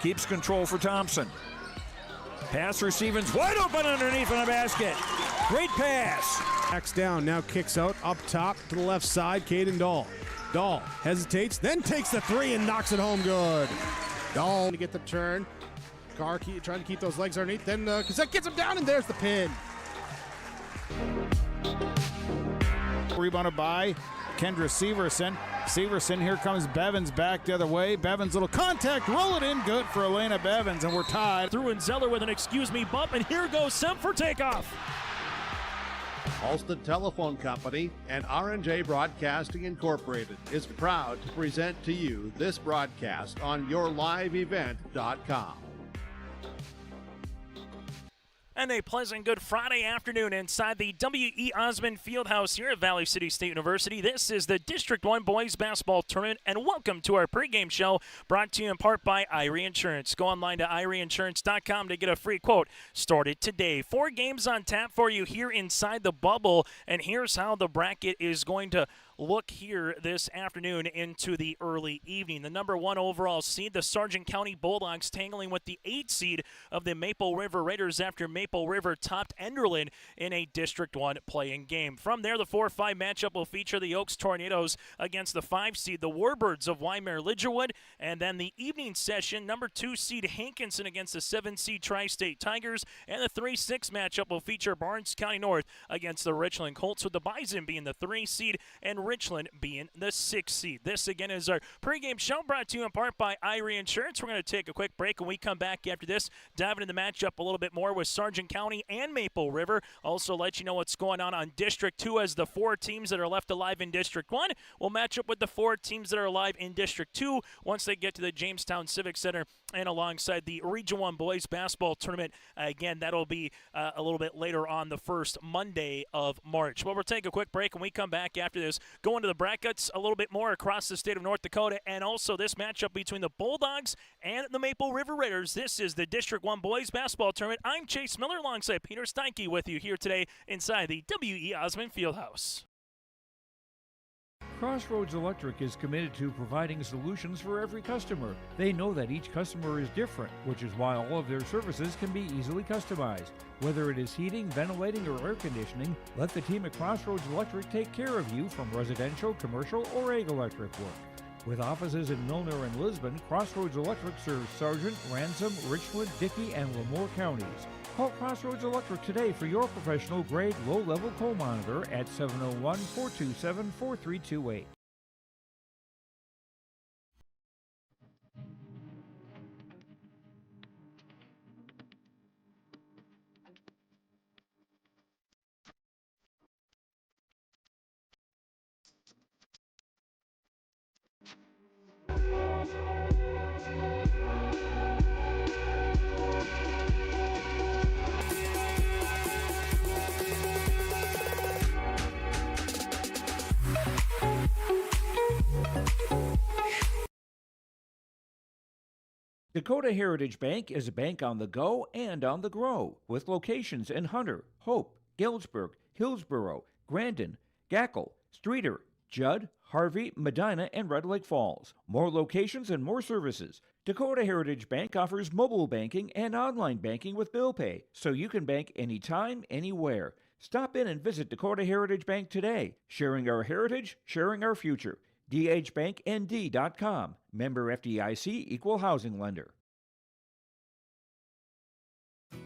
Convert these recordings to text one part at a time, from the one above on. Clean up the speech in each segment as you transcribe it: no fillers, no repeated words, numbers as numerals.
Keeps control for Thompson. Pass receiving's wide open underneath in the basket. Great pass. Backs down, now kicks out, up top to the left side, Caden Dahl. Dahl hesitates, then takes the three and knocks it home good. Dahl to get the turn. Carr trying to keep those legs underneath, then Cassette gets him down, and there's the pin. Rebounded by Kendra Severson. Severson, here comes Bevins back the other way. Bevins, little contact, roll it in, good for Elena Bevins, and we're tied. Through and Zeller with an excuse me bump, and here goes Semp for takeoff. Alston Telephone Company and R&J Broadcasting Incorporated is proud to present to you this broadcast on yourliveevent.com. And a pleasant good Friday afternoon inside the W.E. Osmond Fieldhouse here at Valley City State University. This is the District 1 Boys Basketball Tournament, and welcome to our pregame show brought to you in part by Irie Insurance. Go online to IrieInsurance.com to get a free quote started today. 4 games on tap for you here inside the bubble, and here's how the bracket is going to look here this afternoon into the early evening. The number 1 overall seed, the Sargent County Bulldogs, tangling with the 8 seed of the Maple River Raiders after Maple River topped Enderlin in a District 1 playing game. From there, the 4-5 matchup will feature the Oaks Tornadoes against the 5 seed, the Warbirds of Wymer Lidgerwood, and then the evening session, number 2 seed Hankinson against the 7 seed Tri-State Tigers, and the 3-6 matchup will feature Barnes County North against the Richland Colts, with the Bison being the 3 seed and Richland being the 6th seed. This, again, is our pregame show brought to you in part by Irie Insurance. We're going to take a quick break. When we come back after this, diving into the matchup a little bit more with Sargent County and Maple River. Also let you know what's going on District 2, as the 4 teams that are left alive in District 1 will match up with the 4 teams that are alive in District 2 once they get to the Jamestown Civic Center and alongside the Region 1 Boys Basketball Tournament. Again, that'll be a little bit later on the first Monday of March. Well, we'll take a quick break. When we come back after this, go into the brackets a little bit more across the state of North Dakota, and also this matchup between the Bulldogs and the Maple River Raiders. This is the District 1 Boys Basketball Tournament. I'm Chase Miller alongside Peter Steinke with you here today inside the W.E. Osmond Fieldhouse. Crossroads Electric is committed to providing solutions for every customer. They know that each customer is different, which is why all of their services can be easily customized. Whether it is heating, ventilating, or air conditioning, let the team at Crossroads Electric take care of you from residential, commercial, or ag electric work. With offices in Milner and Lisbon, Crossroads Electric serves Sargent, Ransom, Richwood, Dickey, and Lemoore counties. Call Crossroads Electric today for your professional-grade low-level coal monitor at 701-427-4328. Dakota Heritage Bank is a bank on the go and on the grow, with locations in Hunter, Hope, Galesburg, Hillsborough, Grandin, Gackle, Streeter, Judd, Harvey, Medina, and Red Lake Falls. More locations and more services. Dakota Heritage Bank offers mobile banking and online banking with bill pay, so you can bank anytime, anywhere. Stop in and visit Dakota Heritage Bank today. Sharing our heritage, sharing our future. dhbanknd.com. Member FDIC, Equal Housing Lender.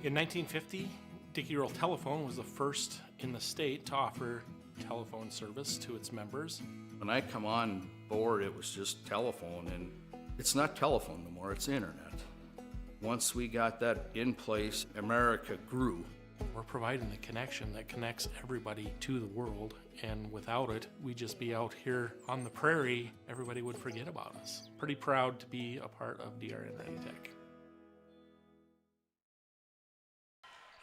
In 1950, Dickey Rural Telephone was the first in the state to offer telephone service to its members. When I come on board, it was just telephone, and it's not telephone no more, it's internet. Once we got that in place, America grew. We're providing the connection that connects everybody to the world, and without it, we'd just be out here on the prairie. Everybody would forget about us. Pretty proud to be a part of DRN ReadyTech.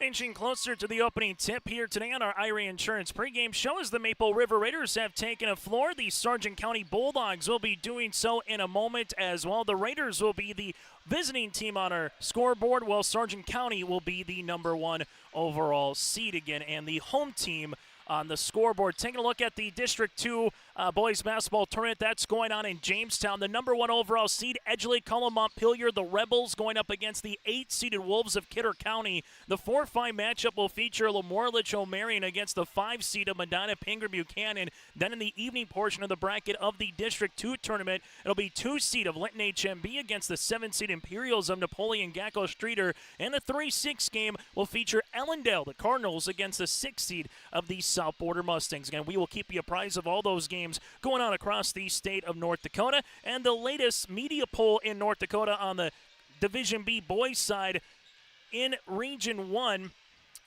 Inching closer to the opening tip here today on our Irie Insurance pregame show, as the Maple River Raiders have taken a floor. The Sargent County Bulldogs will be doing so in a moment as well. The Raiders will be the visiting team on our scoreboard, while Sargent County will be the number 1 overall seed again, and the home team on the scoreboard. Taking a look at the District 2 boys basketball tournament that's going on in Jamestown. The number 1 overall seed, Edgeley Cullum Montpelier, the Rebels, going up against the 8-seeded Wolves of Kidder County. The 4-5 matchup will feature Lamorlich O'Marion against the 5-seeded Medina Pinger Buchanan. Then in the evening portion of the bracket of the District 2 tournament, it'll be 2-seed of Linton HMB against the 7-seed Imperials of Napoleon Gacko Streeter. And the 3-6 game will feature Ellendale, the Cardinals, against the 6-seed of the South Border Mustangs. Again, we will keep you apprised of all those games going on across the state of North Dakota. And the latest media poll in North Dakota on the Division B boys side. In Region 1,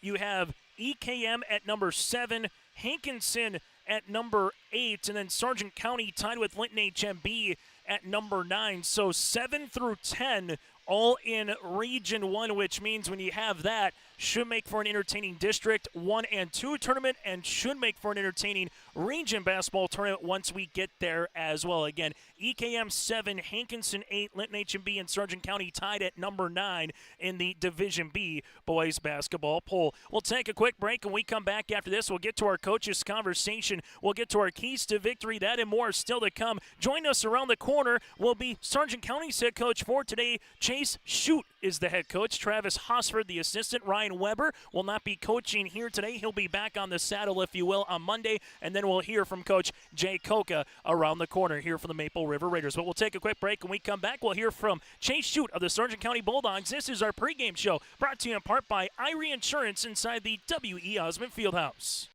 you have EKM at number 7, Hankinson at number 8, and then Sargent County tied with Linton HMB at number 9. So 7 through 10 all in Region 1, which means when you have that, should make for an entertaining District 1 and 2 tournament and should make for an entertaining region basketball tournament once we get there as well. Again, EKM 7, Hankinson 8, Linton HMB and Sargent County tied at number 9 in the Division B boys basketball poll. We'll take a quick break, and we come back after this. We'll get to our coaches' conversation. We'll get to our keys to victory. That and more still to come. Join us around the corner will be Sargent County's head coach for today. Chase Shute is the head coach. Travis Hosford, the assistant. Ryan Weber will not be coaching here today. He'll be back on the saddle, if you will, on Monday, and then we'll hear from Coach Jay Koka around the corner here for the Maple River Raiders. But we'll take a quick break. When we come back, we'll hear from Chase Shute of the Sargent County Bulldogs. This is our pregame show, brought to you in part by Irie Insurance inside the W.E. Osmond Fieldhouse.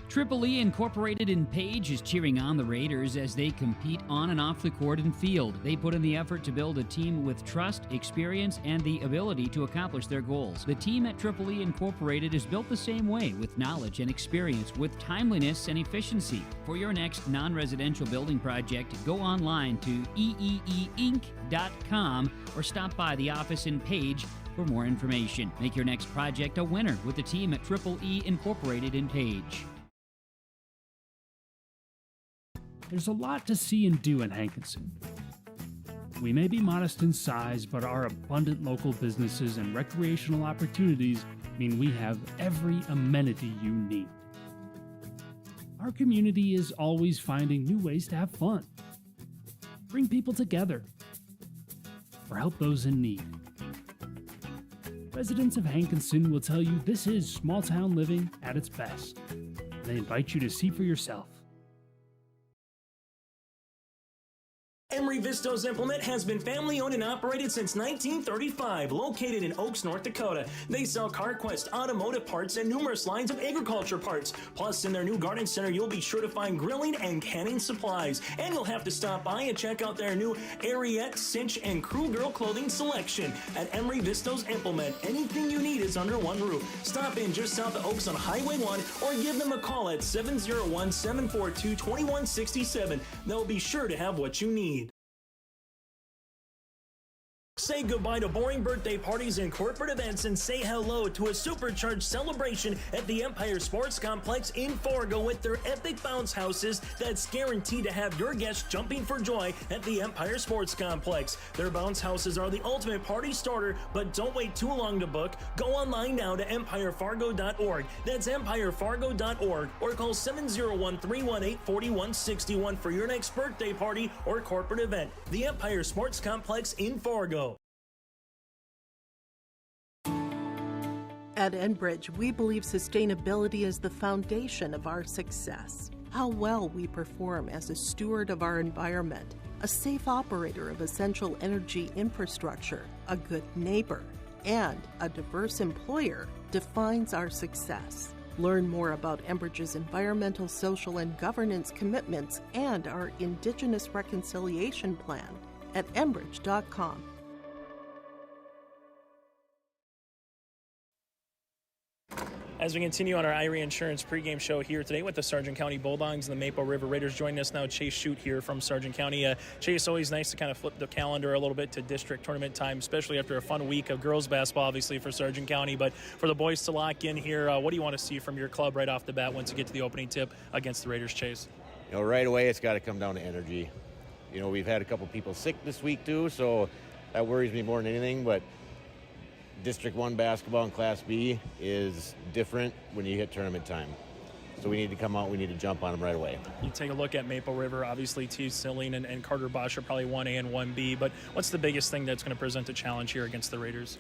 Triple E Incorporated in Page is cheering on the Raiders as they compete on and off the court and field. They put in the effort to build a team with trust, experience, and the ability to accomplish their goals. The team at Triple E Incorporated is built the same way, with knowledge and experience, with timeliness and efficiency. For your next non-residential building project, go online to eeeinc.com or stop by the office in Page for more information. Make your next project a winner with the team at Triple E Incorporated in Page. There's a lot to see and do in Hankinson. We may be modest in size, but our abundant local businesses and recreational opportunities mean we have every amenity you need. Our community is always finding new ways to have fun, bring people together, or help those in need. Residents of Hankinson will tell you this is small town living at its best. They invite you to see for yourself. Emery Vistos Implement has been family-owned and operated since 1935, located in Oaks, North Dakota. They sell CarQuest automotive parts and numerous lines of agriculture parts. Plus, in their new garden center, you'll be sure to find grilling and canning supplies. And you'll have to stop by and check out their new Ariette, Cinch, and Crew Girl clothing selection. At Emery Vistos Implement, anything you need is under one roof. Stop in just south of Oaks on Highway 1 or give them a call at 701-742-2167. They'll be sure to have what you need. Say goodbye to boring birthday parties and corporate events and say hello to a supercharged celebration at the Empire Sports Complex in Fargo with their epic bounce houses that's guaranteed to have your guests jumping for joy at the Empire Sports Complex. Their bounce houses are the ultimate party starter, but don't wait too long to book. Go online now to empirefargo.org. That's empirefargo.org or call 701-318-4161 for your next birthday party or corporate event. The Empire Sports Complex in Fargo. At Enbridge, we believe sustainability is the foundation of our success. How well we perform as a steward of our environment, a safe operator of essential energy infrastructure, a good neighbor, and a diverse employer defines our success. Learn more about Enbridge's environmental, social, and governance commitments and our Indigenous Reconciliation Plan at enbridge.com. As we continue on our Irie Insurance pregame show here today with the Sargent County Bulldogs and the Maple River Raiders, joining us now, Chase Shute here from Sargent County. Chase, always nice to kind of flip the calendar a little bit to district tournament time, especially after a fun week of girls basketball, obviously, for Sargent County. But for the boys to lock in here, what do you want to see from your club right off the bat once you get to the opening tip against the Raiders, Chase? You know, right away, it's got to come down to energy. You know, we've had a couple people sick this week, too, so that worries me more than anything. But District 1 basketball in Class B is different when you hit tournament time. So we need to come out, we need to jump on them right away. You take a look at Maple River, obviously T. Silling and Carter Bosch are probably 1A and 1B, but what's the biggest thing that's going to present a challenge here against the Raiders?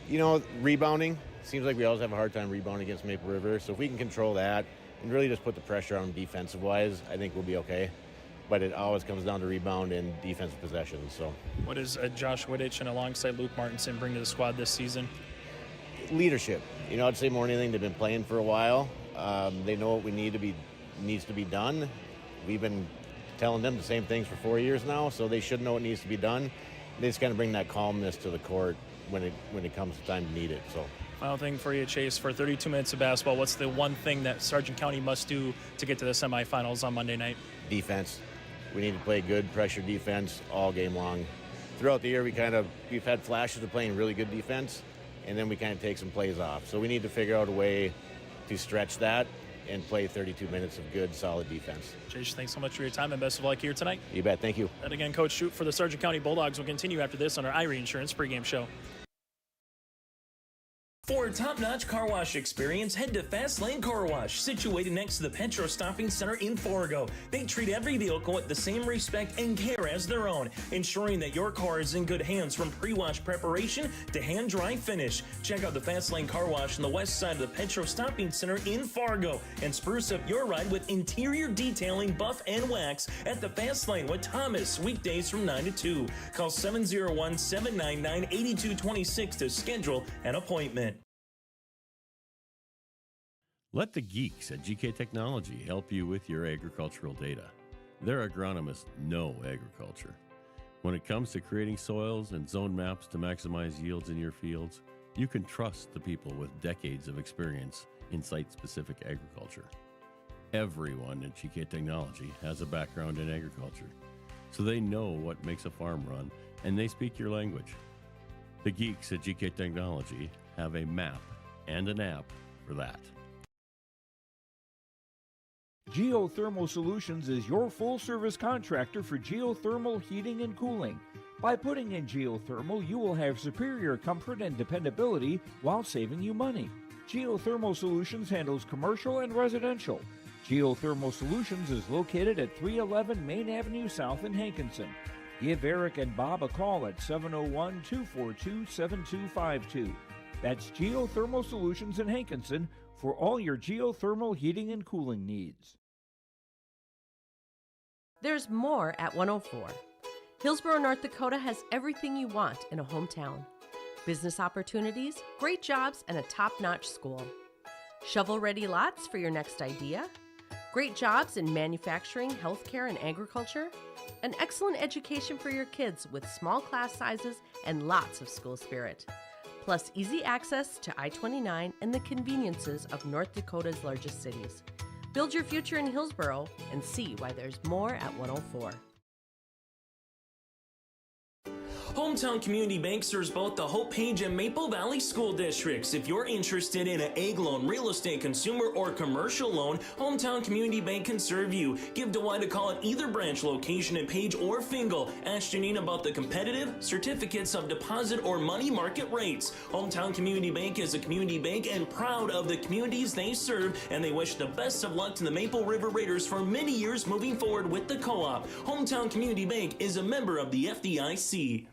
You know, rebounding. Seems like we always have a hard time rebounding against Maple River. So if we can control that and really just put the pressure on defensive-wise, I think we'll be okay. But it always comes down to rebound and defensive possessions. So, what does Josh Wittich and alongside Luke Martinson bring to the squad this season? Leadership. You know, I'd say more than anything, they've been playing for a while. They know what needs to be done. We've been telling them the same things for 4 years now, so they should know what needs to be done. They just got to bring that calmness to the court when it comes to time to need it. So. Final thing for you, Chase, for 32 minutes of basketball, what's the one thing that Sargent County must do to get to the semifinals on Monday night? Defense. We need to play good pressure defense all game long. Throughout the year, we've had flashes of playing really good defense, and then we kind of take some plays off. So we need to figure out a way to stretch that and play 32 minutes of good, solid defense. Chase, thanks so much for your time and best of luck here tonight. You bet. Thank you. And again, Coach Shute for the Sargent County Bulldogs will continue after this on our Irie Insurance pregame show. For a top-notch car wash experience, head to Fast Lane Car Wash, situated next to the Petro Stopping Center in Fargo. They treat every vehicle with the same respect and care as their own, ensuring that your car is in good hands from pre-wash preparation to hand-dry finish. Check out the Fast Lane Car Wash on the west side of the Petro Stopping Center in Fargo and spruce up your ride with interior detailing, buff, and wax at the Fast Lane with Thomas, weekdays from 9 to 2. Call 701-799-8226 to schedule an appointment. Let the geeks at GK Technology help you with your agricultural data. Their agronomists know agriculture. When it comes to creating soils and zone maps to maximize yields in your fields, you can trust the people with decades of experience in site-specific agriculture. Everyone at GK Technology has a background in agriculture, so they know what makes a farm run, and they speak your language. The geeks at GK Technology have a map and an app for that. Geothermal Solutions is your full-service contractor for geothermal heating and cooling. By putting in geothermal, you will have superior comfort and dependability while saving you money. Geothermal Solutions handles commercial and residential. Geothermal Solutions is located at 311 Main Avenue South in Hankinson. Give Eric and Bob a call at 701-242-7252. That's Geothermal Solutions in Hankinson for all your geothermal heating and cooling needs. There's more at 104. Hillsborough, North Dakota has everything you want in a hometown. Business opportunities, great jobs, and a top-notch school. Shovel-ready lots for your next idea. Great jobs in manufacturing, healthcare, and agriculture. An excellent education for your kids with small class sizes and lots of school spirit. Plus easy access to I-29 and the conveniences of North Dakota's largest cities. Build your future in Hillsborough and see why there's more at 104. Hometown Community Bank serves both the Hope Page and Maple Valley school districts. If you're interested in an ag loan, real estate, consumer, or commercial loan, Hometown Community Bank can serve you. Give Dwight a call at either branch location in Page or Fingal. Ask Janine about the competitive certificates of deposit or money market rates. Hometown Community Bank is a community bank and proud of the communities they serve, and they wish the best of luck to the Maple River Raiders for many years moving forward with the co-op. Hometown Community Bank is a member of the FDIC.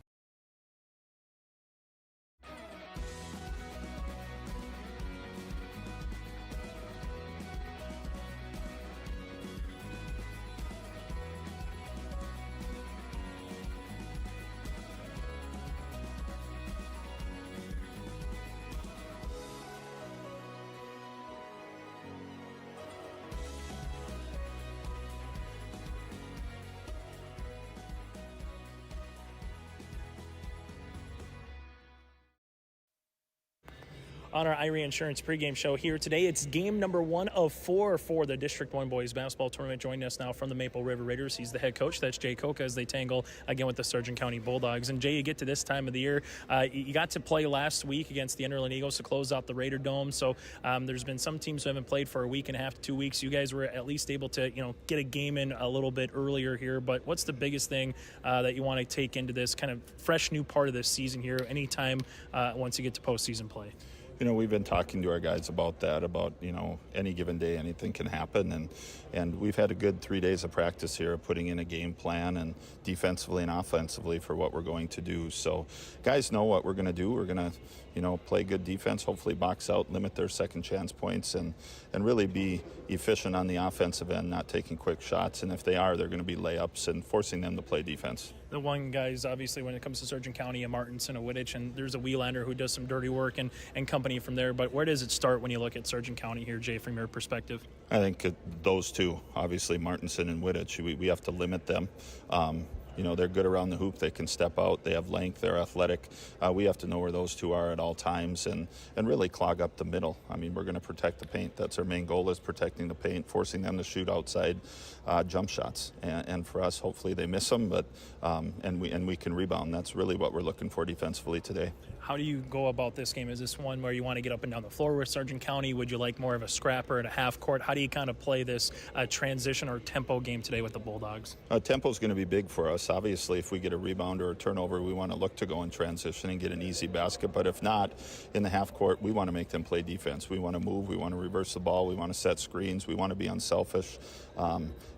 on our Irie Insurance pregame show here today. It's game number 1 of 4 for the District 1 Boys Basketball Tournament. Joining us now from the Maple River Raiders, he's the head coach. That's Jay Koka as they tangle again with the Sargent County Bulldogs. And Jay, you get to this time of the year. You got to play last week against the Enderlin Eagles to close out the Raider Dome. So there's been some teams who haven't played for a week and a half to 2 weeks. You guys were at least able to, get a game in a little bit earlier here. But what's the biggest thing that you want to take into this kind of fresh new part of this season here anytime once you get to postseason play? We've been talking to our guys about that, any given day, anything can happen. And we've had a good 3 days of practice here, putting in a game plan and defensively and offensively for what we're going to do. So guys know what we're going to do. We're going to, play good defense, hopefully box out, limit their second chance points, and really be efficient on the offensive end, not taking quick shots. And if they are, they're going to be layups and forcing them to play defense. The one guys, obviously, when it comes to Sargent County, a Martinson, a Wittich, and there's a Wielander who does some dirty work and company from there. But where does it start when you look at Sargent County here, Jay, from your perspective? I think those two, obviously Martinson and Wittich, we have to limit them. They're good around the hoop. They can step out. They have length. They're athletic. We have to know where those two are at all times and really clog up the middle. We're going to protect the paint. That's our main goal, is protecting the paint, forcing them to shoot outside jump shots. And for us, hopefully they miss them, but and we can rebound. That's really what we're looking for defensively today. How do you go about this game? Is this one where you want to get up and down the floor with Sargent County? Would you like more of a scrapper at a half court? How do you kind of play this transition or tempo game today with the Bulldogs? Tempo is going to be big for us. Obviously, if we get a rebound or a turnover, we want to look to go in transition and get an easy basket. But if not, in the half court, we want to make them play defense. We want to move. We want to reverse the ball. We want to set screens. We want to be unselfish.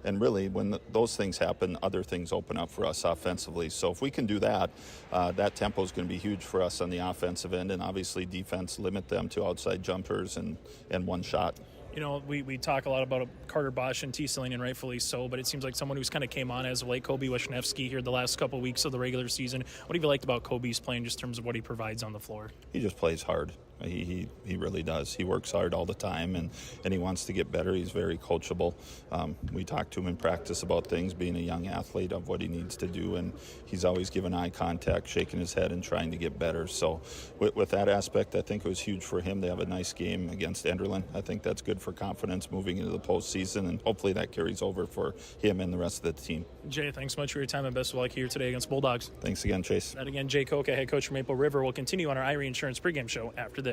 And really, when those things happen, other things open up for us offensively. So if we can do that, that tempo is going to be huge for us on the offensive end. And obviously, defense, limit them to outside jumpers and one shot. We talk a lot about Carter Bosch and T. Selene, and rightfully so, but it seems like someone who's kind of came on as of late, Kobe Wisniewski, here the last couple of weeks of the regular season. What have you liked about Kobe's playing just in terms of what he provides on the floor? He just plays hard. He really does. He works hard all the time, and he wants to get better. He's very coachable. We talk to him in practice about things, being a young athlete, of what he needs to do, and he's always giving eye contact, shaking his head, and trying to get better. So with that aspect, I think it was huge for him to have a nice game against Enderlin. I think that's good for confidence moving into the postseason, and hopefully that carries over for him and the rest of the team. Jay, thanks so much for your time, and best of luck here today against Bulldogs. Thanks again, Chase. That again, Jay Koka, head coach for Maple River, will continue on our Irie Insurance pregame show after this.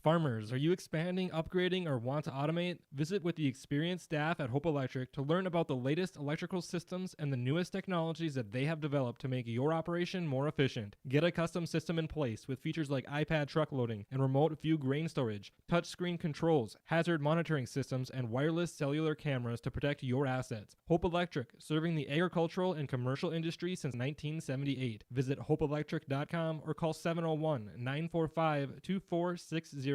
Farmers, are you expanding, upgrading, or want to automate? Visit with the experienced staff at Hope Electric to learn about the latest electrical systems and the newest technologies that they have developed to make your operation more efficient. Get a custom system in place with features like iPad truck loading and remote view grain storage, touchscreen controls, hazard monitoring systems, and wireless cellular cameras to protect your assets. Hope Electric, serving the agricultural and commercial industry since 1978. Visit hopeelectric.com or call 701-945-2460.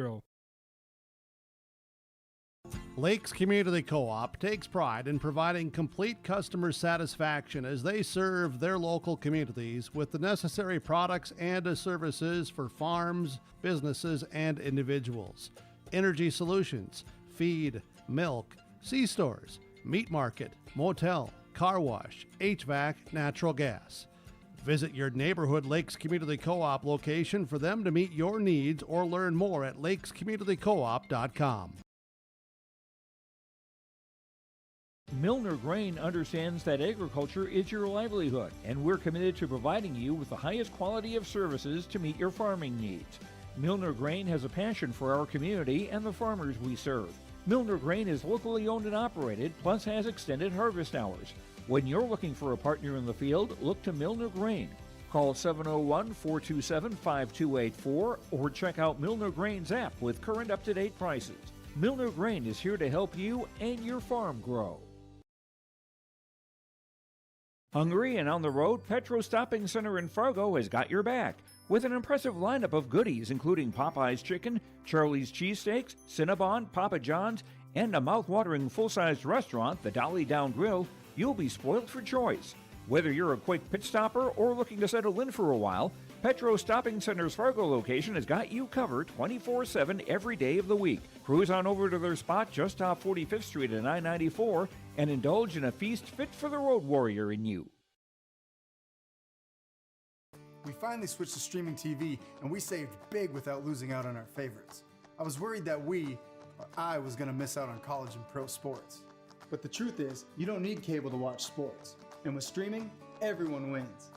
Lakes Community Co-op takes pride in providing complete customer satisfaction as they serve their local communities with the necessary products and services for farms, businesses, and individuals. Energy solutions, feed, milk, C-stores, meat market, motel, car wash, HVAC, natural gas. Visit your neighborhood Lakes Community Co-op location for them to meet your needs or learn more at lakescommunitycoop.com. Milner Grain understands that agriculture is your livelihood, and we're committed to providing you with the highest quality of services to meet your farming needs. Milner Grain has a passion for our community and the farmers we serve. Milner Grain is locally owned and operated, plus has extended harvest hours. When you're looking for a partner in the field, look to Milner Grain. Call 701-427-5284 or check out Milner Grain's app with current up-to-date prices. Milner Grain is here to help you and your farm grow. Hungry and on the road, Petro Stopping Center in Fargo has got your back. With an impressive lineup of goodies including Popeye's Chicken, Charlie's Cheesesteaks, Cinnabon, Papa John's, and a mouth-watering full-sized restaurant, the Dolly Down Grill, you'll be spoiled for choice. Whether you're a quick pit stopper or looking to settle in for a while, Petro Stopping Center's Fargo location has got you covered 24/7 every day of the week. Cruise on over to their spot just off 45th Street and I-94 and indulge in a feast fit for the road warrior in you. We finally switched to streaming TV, and we saved big without losing out on our favorites. I was worried that I was going to miss out on college and pro sports. But the truth is, you don't need cable to watch sports. And with streaming, everyone wins.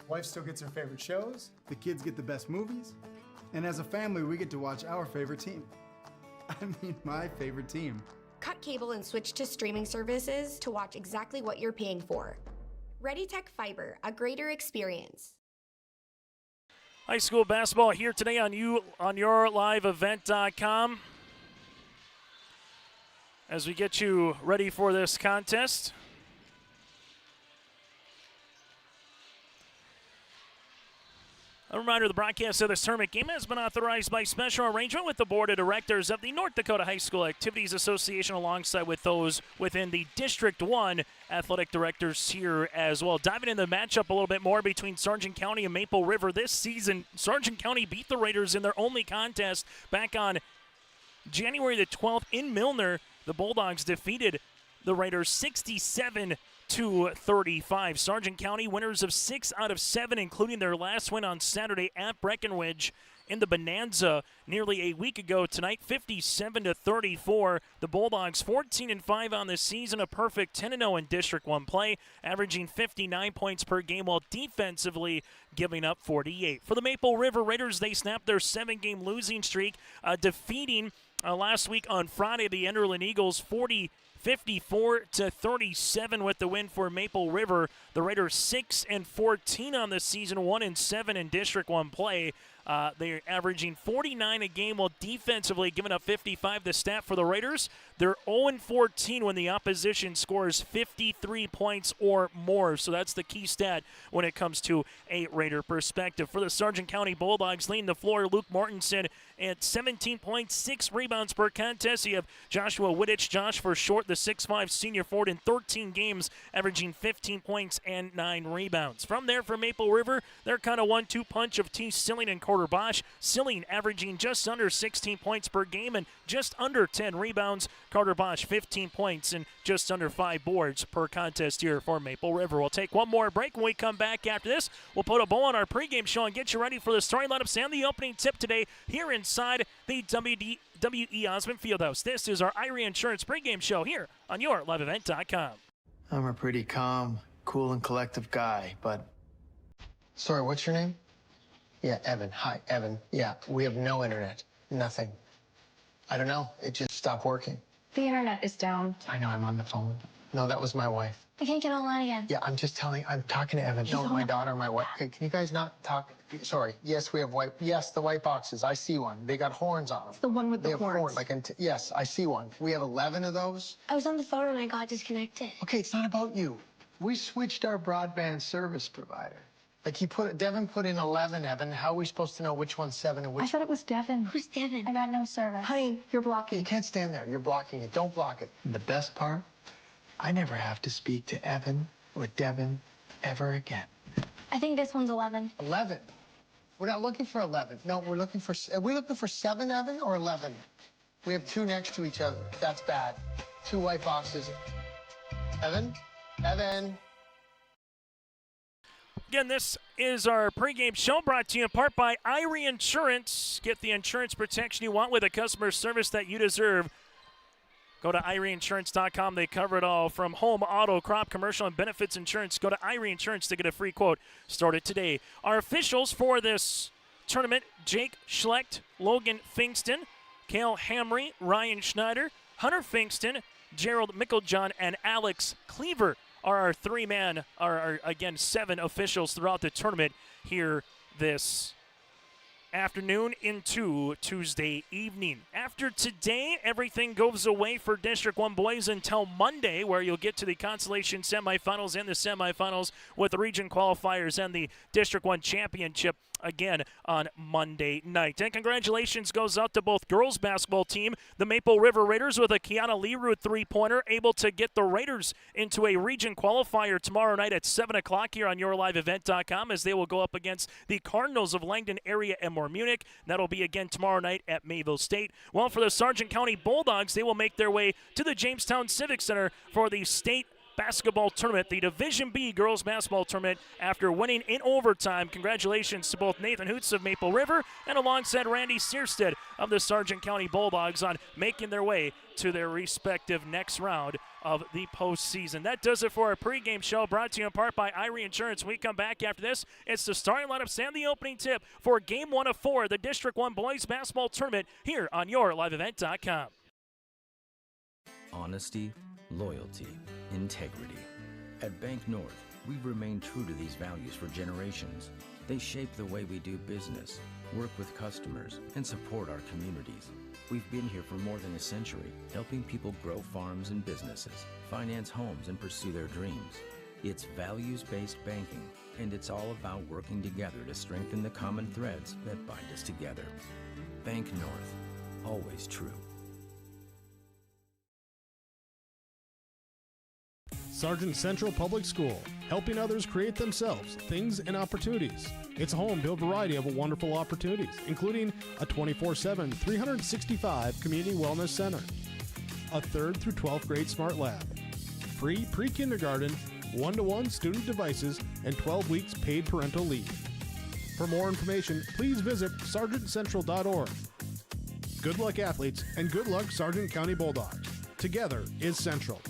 Wife still gets her favorite shows, the kids get the best movies, and as a family, we get to watch our favorite team. I mean, my favorite team. Cut cable and switch to streaming services to watch exactly what you're paying for. ReadyTech Fiber, a greater experience. High school basketball here today on YourLiveEvent.com. As we get you ready for this contest. A reminder, the broadcast of this tournament game has been authorized by special arrangement with the Board of Directors of the North Dakota High School Activities Association alongside with those within the District 1 athletic directors here as well. Diving into the matchup a little bit more between Sargent County and Maple River this season, Sargent County beat the Raiders in their only contest back on January the 12th in Milner. The Bulldogs defeated the Raiders 67-35. Sargent County winners of 6 out of 7, including their last win on Saturday at Breckenridge in the Bonanza nearly a week ago tonight, 57-34. The Bulldogs 14-5 on the season, a perfect 10-0 in District 1 play, averaging 59 points per game while defensively giving up 48. For the Maple River Raiders, they snapped their 7-game losing streak, defeating last week on Friday the Enderlin Eagles 54-37 with the win for Maple River. The Raiders 6-14 on the season, 1-7 in District 1 play. They're averaging 49 a game while defensively giving up 55. The stat for the Raiders, they're 0-14 when the opposition scores 53 points or more. So that's the key stat when it comes to a Raider perspective. For the Sargent County Bulldogs, leading the floor, Luke Mortensen at 17.6 rebounds per contest. You have Joshua Wittich, Josh for short, the 6'5 senior forward in 13 games, averaging 15 points and 9 rebounds. From there for Maple River, they're kind of 1-2 punch of T. Silling and Carter Bosch. Silling averaging just under 16 points per game and just under 10 rebounds. Carter Bosch 15 points and just under 5 boards per contest here for Maple River. We'll take one more break. When we come back after this, we'll put a bow on our pregame show and get you ready for the starting lineups and the opening tip today here inside the W.E. Osmond Fieldhouse. This is our Irie Insurance pregame show here on YourLiveEvent.com. I'm a pretty calm, cool, and collective guy, but... Sorry, what's your name? Yeah, Evan. Hi, Evan. Yeah, we have no internet. Nothing. I don't know. It just stopped working. The internet is down. I know, I'm on the phone. No, that was my wife. I can't get online again. Yeah, I'm talking to Evan. No, my daughter, my wife. Okay, can you guys not talk? Sorry. Yes, we have yes, the white boxes. I see one. They got horns on them. It's the one with the horns. Yes, I see one. We have 11 of those. I was on the phone and I got disconnected. Okay, it's not about you. We switched our broadband service provider. Like Devin put in 11, Evan. How are we supposed to know which one's 7 and which? I thought it was Devin. Who's Devin? I got no service. Honey, you're blocking. You can't stand there. You're blocking it. Don't block it. And the best part, I never have to speak to Evan or Devin ever again. I think this one's 11. 11? We're not looking for 11. No, we're looking for... Are we looking for 7, Evan, or 11? We have 2 next to each other. That's bad. 2 white boxes. Evan? Evan? Again, this is our pregame show brought to you in part by Irie Insurance. Get the insurance protection you want with a customer service that you deserve. Go to IrieInsurance.com. They cover it all from home, auto, crop, commercial, and benefits insurance. Go to Irie Insurance to get a free quote. Start it today. Our officials for this tournament, Jake Schlecht, Logan Fingston, Cale Hamry, Ryan Schneider, Hunter Fingston, Gerald Micklejohn, and Alex Cleaver are our 3-man, again, 7 officials throughout the tournament here this afternoon into Tuesday evening. After today, everything goes away for District 1 boys until Monday, where you'll get to the consolation semifinals and the semifinals with the region qualifiers and the District 1 championship again on Monday night. And congratulations goes out to both girls basketball team, the Maple River Raiders with a Kiana Leroux 3-pointer, able to get the Raiders into a region qualifier tomorrow night at 7 o'clock here on YourLiveEvent.com as they will go up against the Cardinals of Langdon Area and Moore Munich. That'll be again tomorrow night at Mayville State. Well, for the Sargent County Bulldogs, they will make their way to the Jamestown Civic Center for the state basketball tournament, the Division B girls basketball tournament, after winning in overtime. Congratulations to both Nathan Hoots of Maple River and alongside Randy Searstead of the Sargent County Bulldogs on making their way to their respective next round of the postseason. That does it for our pregame show, brought to you in part by Irie Insurance. We come back after this. It's the starting lineups and the opening tip for Game 1 of 4, the District 1 Boys Basketball Tournament, here on YourLiveEvent.com. Honesty, loyalty, integrity. At Bank North, we've remained true to these values for generations. They shape the way we do business, work with customers, and support our communities. We've been here for more than a century, helping people grow farms and businesses, finance homes, and pursue their dreams. It's values-based banking, and it's all about working together to strengthen the common threads that bind us together. Bank North, always true. Sargent Central Public School, helping others create themselves, things, and opportunities. It's home to a variety of wonderful opportunities, including a 24/7, 365 community wellness center, a 3rd through 12th grade smart lab, free pre-kindergarten, 1-to-1 student devices, and 12 weeks paid parental leave. For more information, please visit sargentcentral.org. Good luck, athletes, and good luck, Sargent County Bulldogs. Together is Central.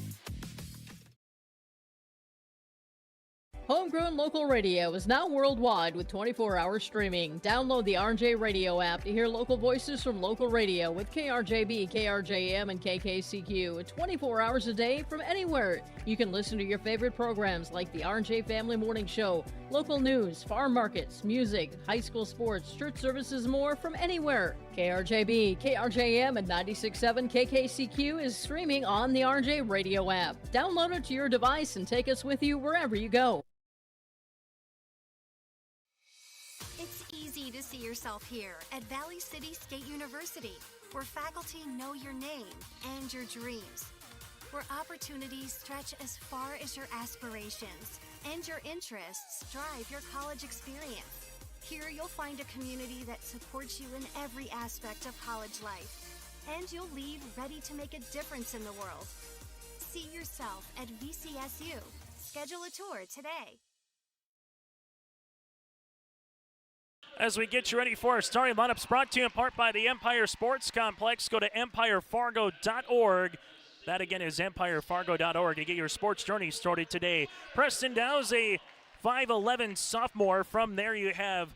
Homegrown local radio is now worldwide with 24-hour streaming. Download the RJ Radio app to hear local voices from local radio with KRJB, KRJM, and KKCQ 24 hours a day from anywhere. You can listen to your favorite programs like the RJ Family Morning Show, local news, farm markets, music, high school sports, church services, more from anywhere. KRJB, KRJM, and 96.7 KKCQ is streaming on the RJ Radio app. Download it to your device and take us with you wherever you go. It's easy to see yourself here at Valley City State University, where faculty know your name and your dreams, where opportunities stretch as far as your aspirations and your interests drive your college experience. Here you'll find a community that supports you in every aspect of college life, and you'll leave ready to make a difference in the world. See yourself at VCSU. Schedule a tour today. As we get you ready for our starting lineups, brought to you in part by the Empire Sports Complex, go to empirefargo.org. That again is empirefargo.org to get your sports journey started today. Preston Dow's a 5'11 sophomore. From there you have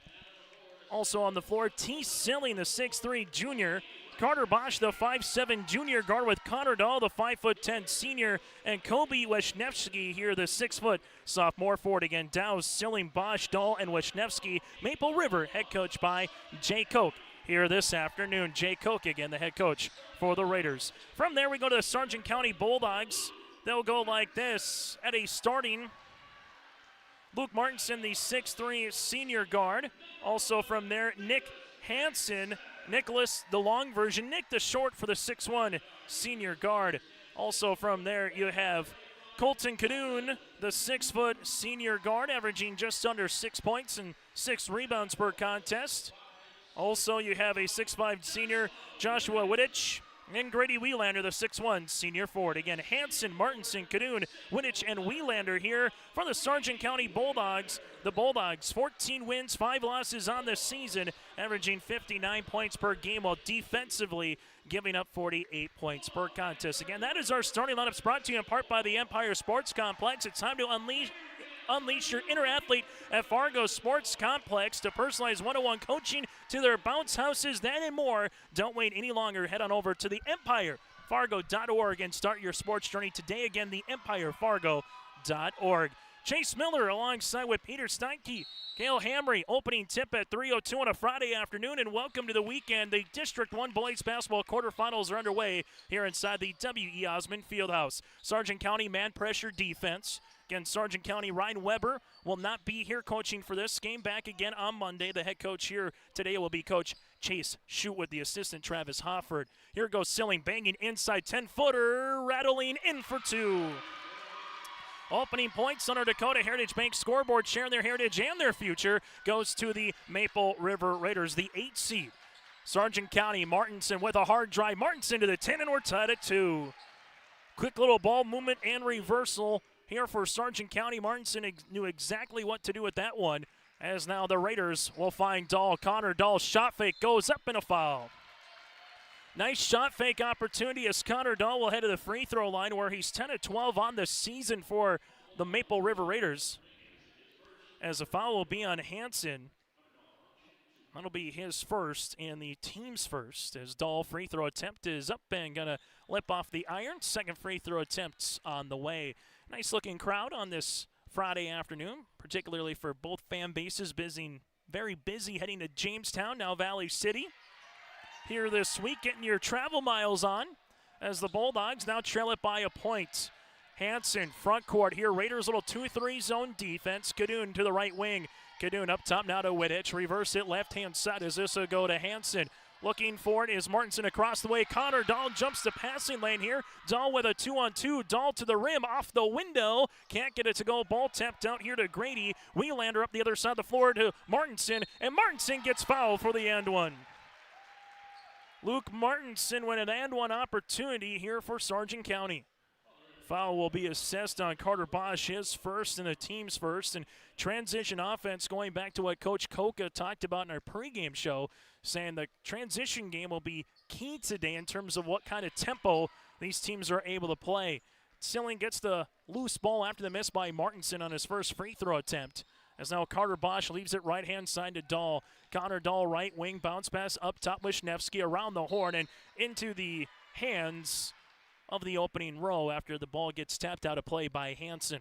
also on the floor T. Silling, the 6'3 junior. Carter Bosch, the 5'7 junior guard, with Connor Dahl, the 5'10 senior, and Kobe Wisniewski here, the 6' sophomore forward. Again, Dow, Silling, Bosch, Dahl, and Wisniewski. Maple River, head coach by Jay Koch here this afternoon. Jay Koch, again, the head coach for the Raiders. From there, we go to the Sargent County Bulldogs. They'll go like this at a starting. Luke Martinson, the 6'3 senior guard. Also from there, Nick Hansen. Nicholas, the long version. Nick, the short for the 6'1 senior guard. Also from there, you have Colton Cadoon, the 6' senior guard, averaging just under 6 points and 6 rebounds per contest. Also, you have a 6'5 senior, Joshua Wittich, and Grady Wielander, the 6'1 senior forward. Again, Hansen, Martinson, Cadoon, Wittich, and Wielander here for the Sargent County Bulldogs. The Bulldogs, 14 wins, 5 losses on the season, averaging 59 points per game, while defensively giving up 48 points per contest. Again, that is our starting lineups, brought to you in part by the Empire Sports Complex. It's time to unleash your inner athlete at Fargo Sports Complex to personalize one-on-one coaching to their bounce houses, that and more. Don't wait any longer. Head on over to the empirefargo.org and start your sports journey today. Again, the empirefargo.org. Chase Miller alongside with Peter Steinke. Cale Hamry, opening tip at 3:02 on a Friday afternoon, and welcome to the weekend. The District 1 Boys Basketball Quarterfinals are underway here inside the W.E. Osmond Fieldhouse. Sargent County man pressure defense. Again, Sargent County, Ryan Weber will not be here coaching for this game. Back again on Monday. The head coach here today will be Coach Chase Shoot with the assistant Travis Hofford. Here goes Silling, banging inside 10-footer, rattling in for 2. Opening points on our Dakota Heritage Bank scoreboard, sharing their heritage and their future, goes to the Maple River Raiders, the 8 seed. Sargent County, Martinson with a hard drive. Martinson to the 10, and we're tied at 2. Quick little ball movement and reversal here for Sargent County. Martinson knew exactly what to do with that one, as now the Raiders will find Dahl. Connor Dahl shot fake goes up and a foul. Nice shot fake opportunity as Connor Dahl will head to the free throw line, where he's 10 of 12 on the season for the Maple River Raiders. As a foul will be on Hansen. That'll be his first and the team's first, as Dahl free throw attempt is up and gonna lip off the iron. Second free throw attempt on the way. Nice looking crowd on this Friday afternoon, particularly for both fan bases. Very busy heading to Jamestown, now Valley City. Here this week, getting your travel miles on, as the Bulldogs now trail it by a point. Hansen, front court here. Raiders little 2-3 zone defense. Cadoon to the right wing. Cadoon up top now to Wittich. Reverse it left-hand side as this will go to Hansen. Looking for it is Martinson across the way. Connor Dahl jumps the passing lane here. Dahl with a 2-on-2. Dahl to the rim, off the window. Can't get it to go. Ball tapped out here to Grady. Wheelander up the other side of the floor to Martinson. And Martinson gets fouled for the and one. Luke Martinson with an and one opportunity here for Sargent County. Foul will be assessed on Carter Bosch, his first and the team's first. And transition offense, going back to what Coach Koka talked about in our pregame show, saying the transition game will be key today in terms of what kind of tempo these teams are able to play. Silling gets the loose ball after the miss by Martinson on his first free throw attempt. As now Carter Bosch leaves it right-hand side to Dahl. Connor Dahl, right wing, bounce pass up top. Wisniewski around the horn and into the hands of the opening row after the ball gets tapped out of play by Hansen.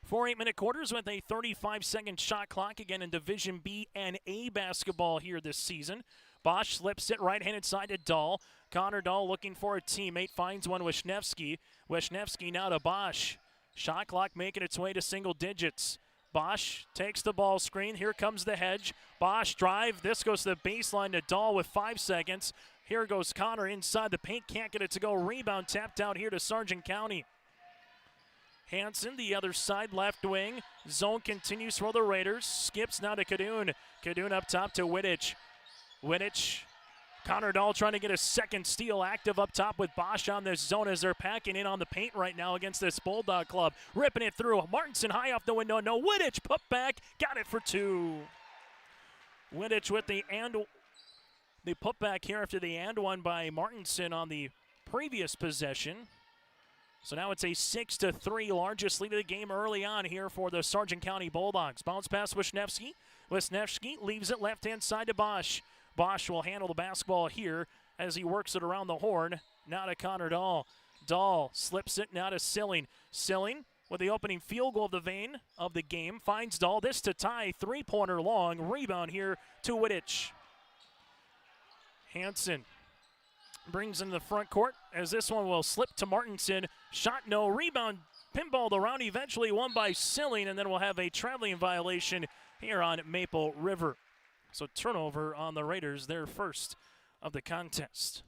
4 8-minute quarters with a 35-second shot clock again in Division B and A basketball here this season. Bosch slips it right-handed side to Dahl. Connor Dahl looking for a teammate, finds one Wisniewski. Wisniewski now to Bosch. Shot clock making its way to single digits. Bosch takes the ball screen. Here comes the hedge. Bosch drive. This goes to the baseline to Dahl with 5 seconds. Here goes Connor inside the paint. Can't get it to go. Rebound tapped out here to Sargent County. Hansen, the other side, left wing. Zone continues for the Raiders. Skips now to Cadoon. Cadoon up top to Wittich. Wittich. Connor Dahl trying to get a second steal, active up top with Bosch on this zone as they're packing in on the paint right now against this Bulldog club. Ripping it through. Martinson high off the window. No, Wittich put back. Got it for 2. Wittich with the putback here after the and one by Martinson on the previous possession. So now it's a 6-3, largest lead of the game early on here for the Sargent County Bulldogs. Bounce pass Wisniewski. Wisniewski leaves it left-hand side to Bosch. Bosch will handle the basketball here as he works it around the horn. Now to Connor Dahl. Dahl slips it now to Silling. Silling with the opening field goal of the game. Finds Dahl. This to tie. Three-pointer long. Rebound here to Wittich. Hansen brings in the front court as this one will slip to Martinson. Shot no. Rebound pinballed around. Eventually won by Silling, and then we'll have a traveling violation here on Maple River. So turnover on the Raiders, their first of the contest.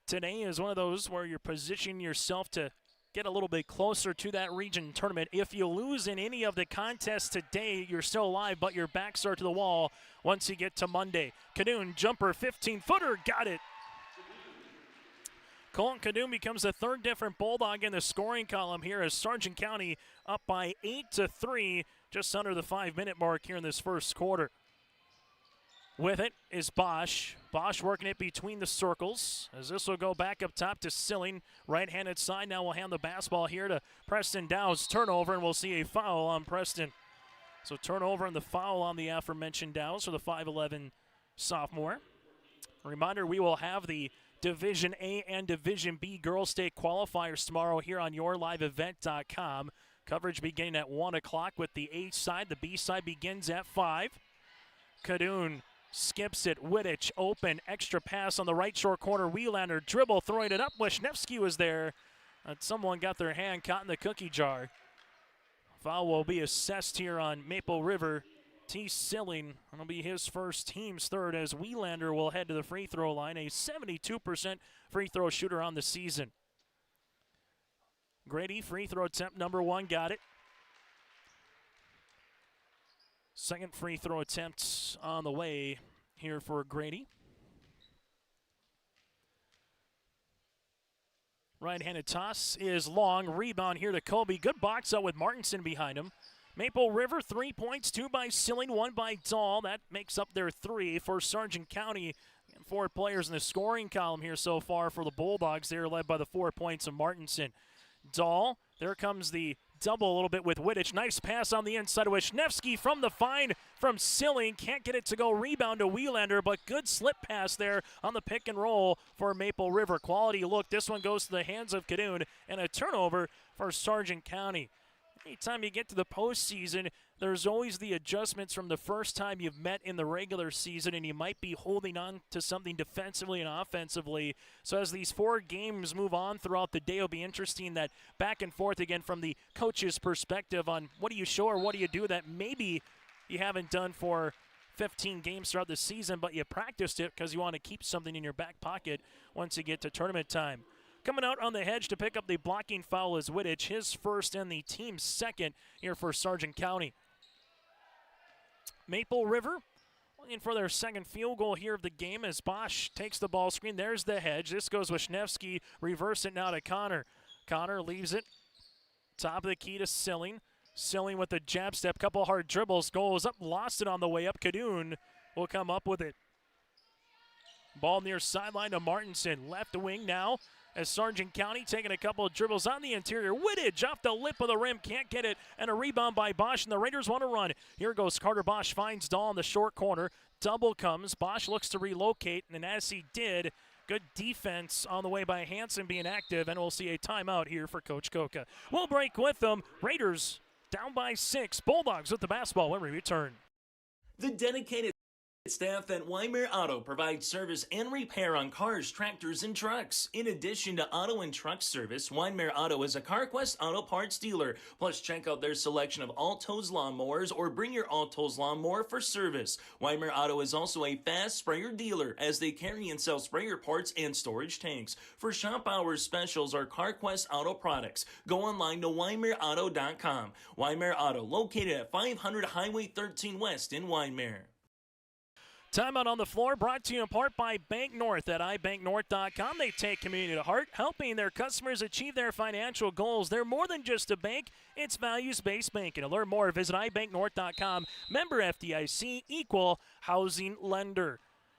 Today is one of those where you're positioning yourself to get a little bit closer to that region tournament. If you lose in any of the contests today, you're still alive, but your backs are to the wall once you get to Monday. Cadoon, jumper, 15-footer, got it. Colton Cadoon becomes the third different Bulldog in the scoring column here as Sargent County up by 8-3, just under the 5-minute mark here in this first quarter. With it is Bosch. Bosch working it between the circles as this will go back up top to Silling. Right-handed side now will hand the basketball here to Preston Dow's turnover, and we'll see a foul on Preston. So turnover and the foul on the aforementioned Dow's for the 5'11 sophomore. A reminder, we will have the Division A and Division B Girls State qualifiers tomorrow here on yourliveevent.com. Coverage beginning at 1 o'clock with the A side. The B side begins at 5. Cadoon skips it. Wittich open. Extra pass on the right short corner. Wheelander dribble, throwing it up. Wisniewski was there. Someone got their hand caught in the cookie jar. Foul will be assessed here on Maple River. T. Silling, that'll be his first, team's third, as Wheelander will head to the free throw line. A 72% free throw shooter on the season. Grady, free throw attempt number 1, got it. Second free throw attempt on the way here for Grady. Right-handed toss is long. Rebound here to Colby. Good box out with Martinson behind him. Maple River, 3 points, 2 by Silling, 1 by Dahl. That makes up their 3 for Sargent County. And 4 players in the scoring column here so far for the Bulldogs. They're led by the 4 points of Martinson. Dahl, there comes the double a little bit with Wittich. Nice pass on the inside of Wisniewski from the find from Silling. Can't get it to go. Rebound to Wielander, but good slip pass there on the pick and roll for Maple River. Quality look. This one goes to the hands of Cadoon, and a turnover for Sargent County. Anytime you get to the postseason, there's always the adjustments from the first time you've met in the regular season, and you might be holding on to something defensively and offensively. So as these 4 games move on throughout the day, it'll be interesting that back and forth again from the coach's perspective on what do you show or what do you do that maybe you haven't done for 15 games throughout the season, but you practiced it because you want to keep something in your back pocket once you get to tournament time. Coming out on the hedge to pick up the blocking foul is Wittich, his first and the team's second here for Sargent County. Maple River looking for their second field goal here of the game as Bosch takes the ball screen. There's the hedge. This goes Wisniewski. Reverse it now to Connor. Connor leaves it. Top of the key to Silling. Silling with the jab step. Couple hard dribbles. Goes up. Lost it on the way up. Cadoon will come up with it. Ball near sideline to Martinson. Left wing now. As Sargent County taking a couple of dribbles on the interior. Wittich off the lip of the rim, can't get it, and a rebound by Bosch, and the Raiders want to run. Here goes Carter Bosch, finds Dahl in the short corner. Double comes, Bosch looks to relocate, and as he did, good defense on the way by Hansen being active, and we'll see a timeout here for Coach Koka. We'll break with them. Raiders down by 6. Bulldogs with the basketball when we return. The dedicated staff at Weimer Auto provides service and repair on cars, tractors, and trucks. In addition to auto and truck service, Weimer Auto is a CarQuest auto parts dealer. Plus, check out their selection of Alto's lawnmowers or bring your Alto's lawnmower for service. Weimer Auto is also a fast sprayer dealer as they carry and sell sprayer parts and storage tanks. For shop hours specials or CarQuest auto products, go online to WeimerAuto.com. Weimer Auto, located at 500 Highway 13 West in Weimer. Timeout on the floor brought to you in part by Bank North at ibanknorth.com. They take community to heart, helping their customers achieve their financial goals. They're more than just a bank, it's values-based banking. To learn more, visit ibanknorth.com. Member FDIC, equal housing lender.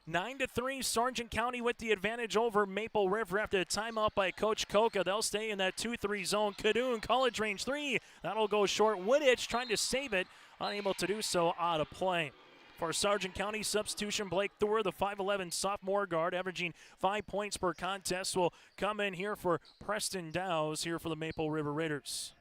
9-3, Sargent County with the advantage over Maple River after a timeout by Coach Koka. They'll stay in that 2-3 zone. Cadoon, college range 3. That'll go short. Wittich trying to save it, unable to do so, out of play. For Sargent County, substitution Blake Thor, the 5'11 sophomore guard, averaging 5 points per contest, will come in here for Preston Dowes here for the Maple River Raiders.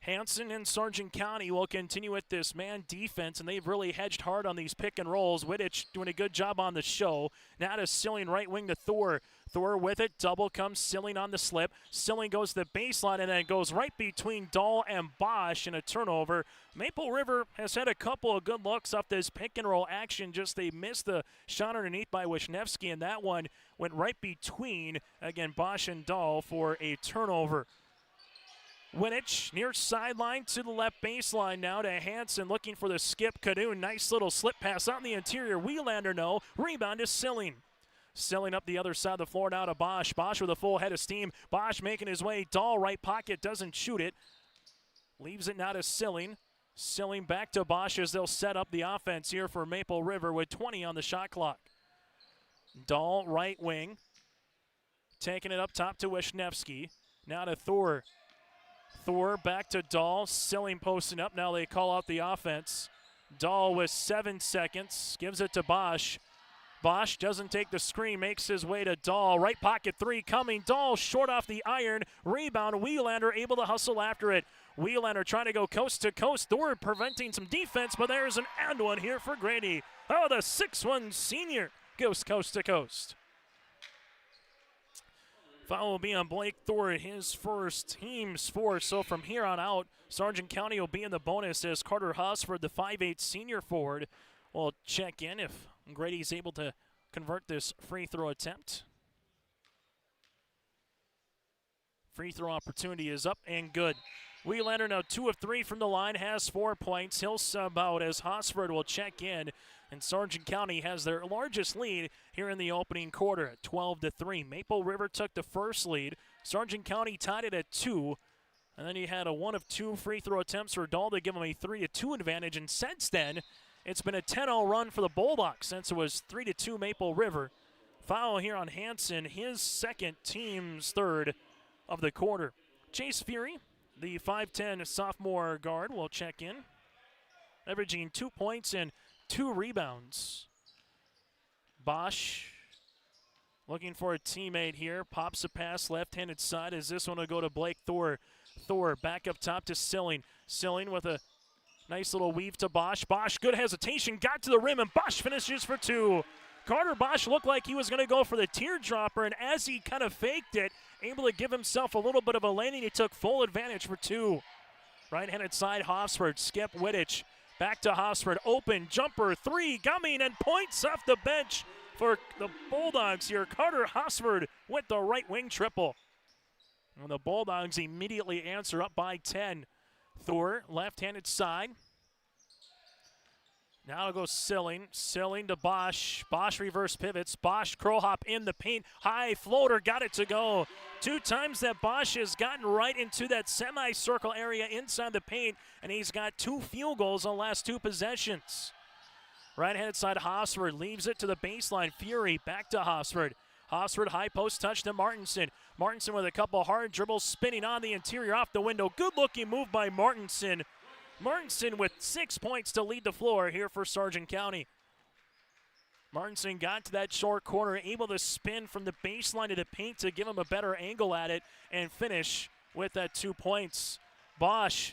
Hansen and Sargent County will continue with this man defense, and they've really hedged hard on these pick and rolls. Wittich doing a good job on the show. Now to Silling, right wing to Thor. Thor with it, double comes Silling on the slip. Silling goes to the baseline and then goes right between Dahl and Bosch in a turnover. Maple River has had a couple of good looks off this pick and roll action, just they missed the shot underneath by Wisniewski, and that one went right between, again, Bosch and Dahl for a turnover. Wittich near sideline to the left baseline now to Hansen looking for the skip. Cadoon, nice little slip pass on the interior. Wielander no. Rebound is Silling. Silling up the other side of the floor now to Bosch. Bosch with a full head of steam. Bosch making his way. Dahl right pocket, doesn't shoot it. Leaves it now to Silling. Silling back to Bosch as they'll set up the offense here for Maple River with 20 on the shot clock. Dahl right wing. Taking it up top to Wisniewski. Now to Thor. Thor back to Dahl. Silling posting up. Now they call out the offense. Dahl with 7 seconds. Gives it to Bosch. Bosch doesn't take the screen. Makes his way to Dahl. Right pocket 3 coming. Dahl short off the iron. Rebound. Wielander able to hustle after it. Wielander trying to go coast to coast. Thor preventing some defense, but there's an and one here for Grady. Oh, the 6'1 senior goes coast to coast. Foul will be on Blake Thor, his first, team's fourth. So from here on out, Sargent County will be in the bonus as Carter Hosford, the 5'8 senior forward, will check in if Grady's able to convert this free throw attempt. Free throw opportunity is up and good. Wielander now 2 of 3 from the line, has 4 points. He'll sub out as Hosford will check in. And Sargent County has their largest lead here in the opening quarter at 12-3. Maple River took the first lead. Sargent County tied it at 2. And then he had a 1 of 2 free throw attempts for Dahl to give him a 3-2 advantage. And since then, it's been a 10-0 run for the Bulldogs since it was 3-2 Maple River. Foul here on Hansen, his second, team's third of the quarter. Chase Fury, the 5'10 sophomore guard, will check in, averaging 2 points and 2 rebounds. Bosch looking for a teammate here. Pops a pass left-handed side as this one will go to Blake Thor. Thor back up top to Silling. Silling with a nice little weave to Bosch. Bosch, good hesitation, got to the rim, and Bosch finishes for 2. Carter Bosch looked like he was going to go for the teardropper, and as he kind of faked it, able to give himself a little bit of a landing, he took full advantage for 2. Right-handed side, Hofsford, Skip Wittich. Back to Hofsford, open, jumper, 3, coming, and points off the bench for the Bulldogs here. Carter Hofsford with the right wing triple. And the Bulldogs immediately answer up by 10. Thor, left-handed side. Now it'll go Silling. Silling to Bosch. Bosch reverse pivots. Bosch curl hop in the paint. High floater, got it to go. 2 times that Bosch has gotten right into that semicircle area inside the paint, and he's got 2 field goals on the last 2 possessions. Right-handed side, Hofsford leaves it to the baseline. Fury back to Hofsford. Hofsford high post touch to Martinson. Martinson with a couple hard dribbles, spinning on the interior off the window. Good-looking move by Martinson. Martinson with 6 points to lead the floor here for Sargent County. Martinson got to that short corner, able to spin from the baseline to the paint to give him a better angle at it and finish with that 2 points. Bosch,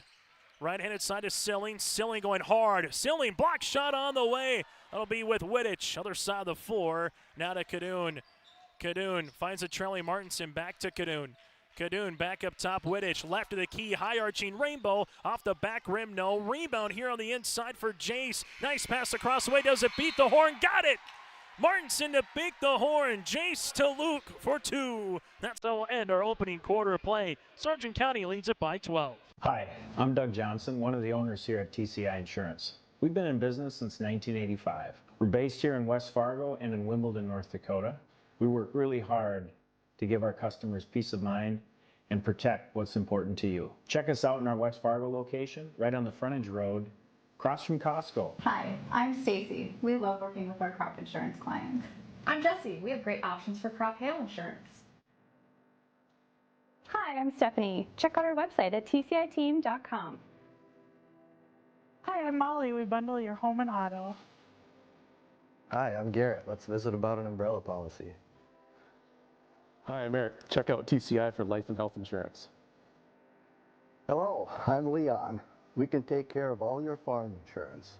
right-handed side to Silling. Silling going hard. Silling, block shot on the way. That'll be with Wittich. Other side of the floor, now to Cadoon. Cadoon finds a trailing Martinson, back to Cadoon. Cadoon back up top, Wittich, left of the key, high arching Rainbow, off the back rim, no. Rebound here on the inside for Jace. Nice pass across the way, does it beat the horn? Got it! Martinson to beat the horn. Jace to Luke for 2. That's how we'll end our opening quarter of play. Sargent County leads it by 12. Hi, I'm Doug Johnson, one of the owners here at TCI Insurance. We've been in business since 1985. We're based here in West Fargo and in Wimbledon, North Dakota. We work really hard to give our customers peace of mind and protect what's important to you. Check us out in our West Fargo location, right on the frontage road, across from Costco. Hi, I'm Stacy. We love working with our crop insurance clients. I'm Jessie. We have great options for crop hail insurance. Hi, I'm Stephanie. Check out our website at tciteam.com. Hi, I'm Molly. We bundle your home and auto. Hi, I'm Garrett. Let's visit about an umbrella policy. Hi, I'm Eric. Check out TCI for life and health insurance. Hello, I'm Leon. We can take care of all your farm insurance.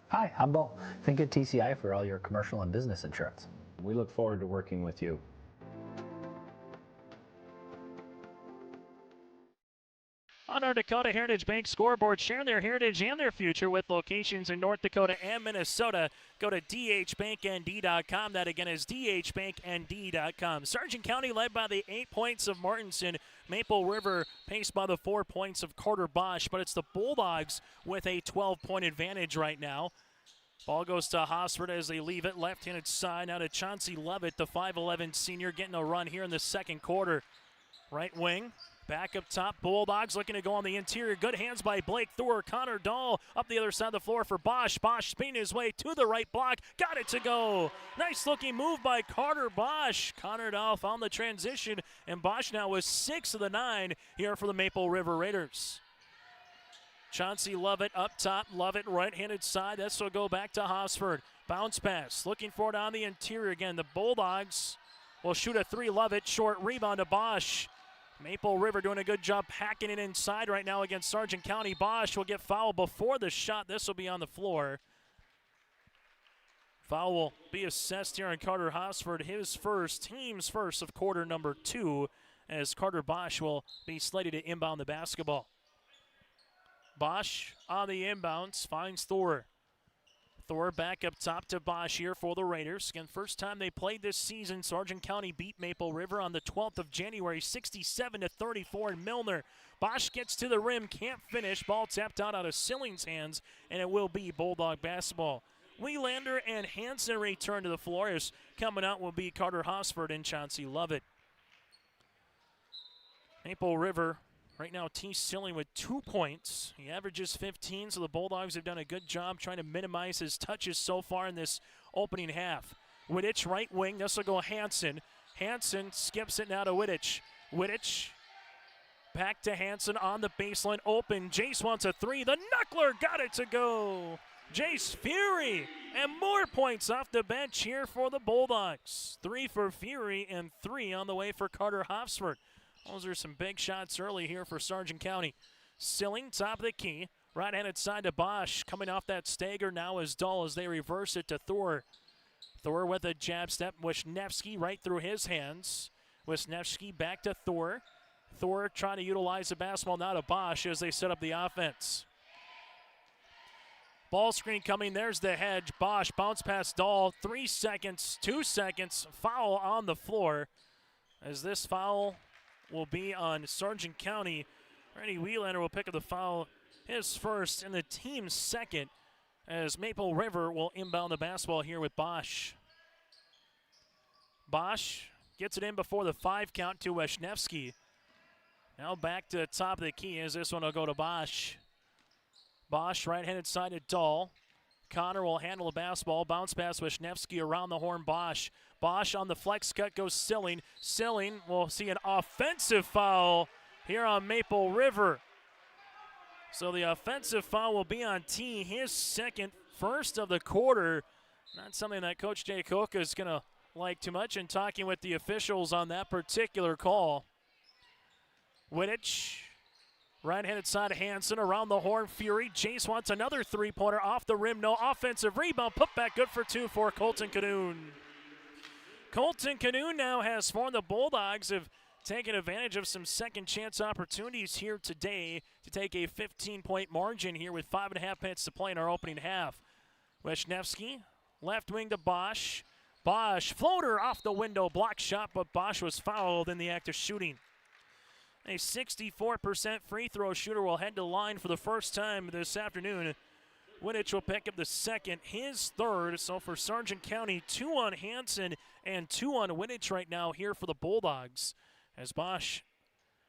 Hi, I'm Bo. Think of TCI for all your commercial and business insurance. We look forward to working with you. On our Dakota Heritage Bank scoreboard, share their heritage and their future with locations in North Dakota and Minnesota. Go to dhbanknd.com. That again is dhbanknd.com. Sargent County led by the 8 points of Martinson. Maple River paced by the 4 points of Carter Bosch, but it's the Bulldogs with a 12-point advantage right now. Ball goes to Hofsford as they leave it. Left-handed side now to Chauncey Levitt, the 5'11 senior, getting a run here in the second quarter. Right wing. Back up top, Bulldogs looking to go on the interior. Good hands by Blake Thor. Connor Dahl up the other side of the floor for Bosch. Bosch spinning his way to the right block. Got it to go. Nice looking move by Carter Bosch. Connor Dahl found the transition, and Bosch now was 6 of the 9 here for the Maple River Raiders. Chauncey Lovett up top. Lovett right-handed side. This will go back to Hofsford. Bounce pass. Looking for it on the interior again. The Bulldogs will shoot a 3. Lovett short rebound to Bosch. Maple River doing a good job hacking it inside right now against Sargent County. Bosch will get fouled before the shot. This will be on the floor. Foul will be assessed here on Carter Hofsford. His first, team's first of quarter number 2, as Carter Bosch will be slated to inbound the basketball. Bosch on the inbounds, finds Thor. Thor back up top to Bosch here for the Raiders. Again, first time they played this season, Sargent County beat Maple River on the 12th of January, 67-34 in Milner. Bosch gets to the rim, can't finish. Ball tapped out of Silling's hands, and it will be Bulldog basketball. Wielander and Hansen return to the floor. As coming out will be Carter Hosford and Chauncey Lovett. Maple River right now T-Silling with 2 points. He averages 15, so the Bulldogs have done a good job trying to minimize his touches so far in this opening half. Wittich right wing, this will go Hansen. Hansen skips it now to Wittich. Wittich back to Hansen on the baseline, open. Jace wants a three. The knuckler got it to go. Jace Fury, and more points off the bench here for the Bulldogs. 3 for Fury and 3 on the way for Carter Hofsford. Those are some big shots early here for Sargent County. Silling, top of the key. Right-handed side to Bosch. Coming off that stagger now is Dull as they reverse it to Thor. Thor with a jab step. Wisniewski right through his hands. Wisniewski back to Thor. Thor trying to utilize the basketball now to Bosch as they set up the offense. Ball screen coming. There's the hedge. Bosch bounce past Dahl. 3 seconds, 2 seconds. Foul on the floor. As this foul will be on Sargent County. Randy Wielander will pick up the foul, his first and the team's second, as Maple River will inbound the basketball here with Bosch. Bosch gets it in before the 5 count to Wisniewski. Now back to the top of the key as this one will go to Bosch. Bosch right-handed side to Dahl. Connor will handle the basketball. Bounce pass Wisniewski around the horn. Bosch. Bosch on the flex cut goes Silling. Silling will see an offensive foul here on Maple River. So the offensive foul will be on T. His second, first of the quarter. Not something that Coach Jay Cook is going to like too much in talking with the officials on that particular call. Wittich. Right-handed side of Hansen around the horn. Fury. Jace wants another three-pointer off the rim. No offensive rebound. Put back good for 2 for Colton Canoon. Colton Canoon now has 4. The Bulldogs have taken advantage of some second chance opportunities here today to take a 15-point margin here with 5.5 minutes to play in our opening half. Wisniewski, left wing to Bosch. Bosch, floater off the window. Block shot, but Bosch was fouled in the act of shooting. A 64% free throw shooter will head to the line for the first time this afternoon. Wittich will pick up the second, his third. So for Sargent County, 2 on Hansen and 2 on Wittich right now here for the Bulldogs. As Bosch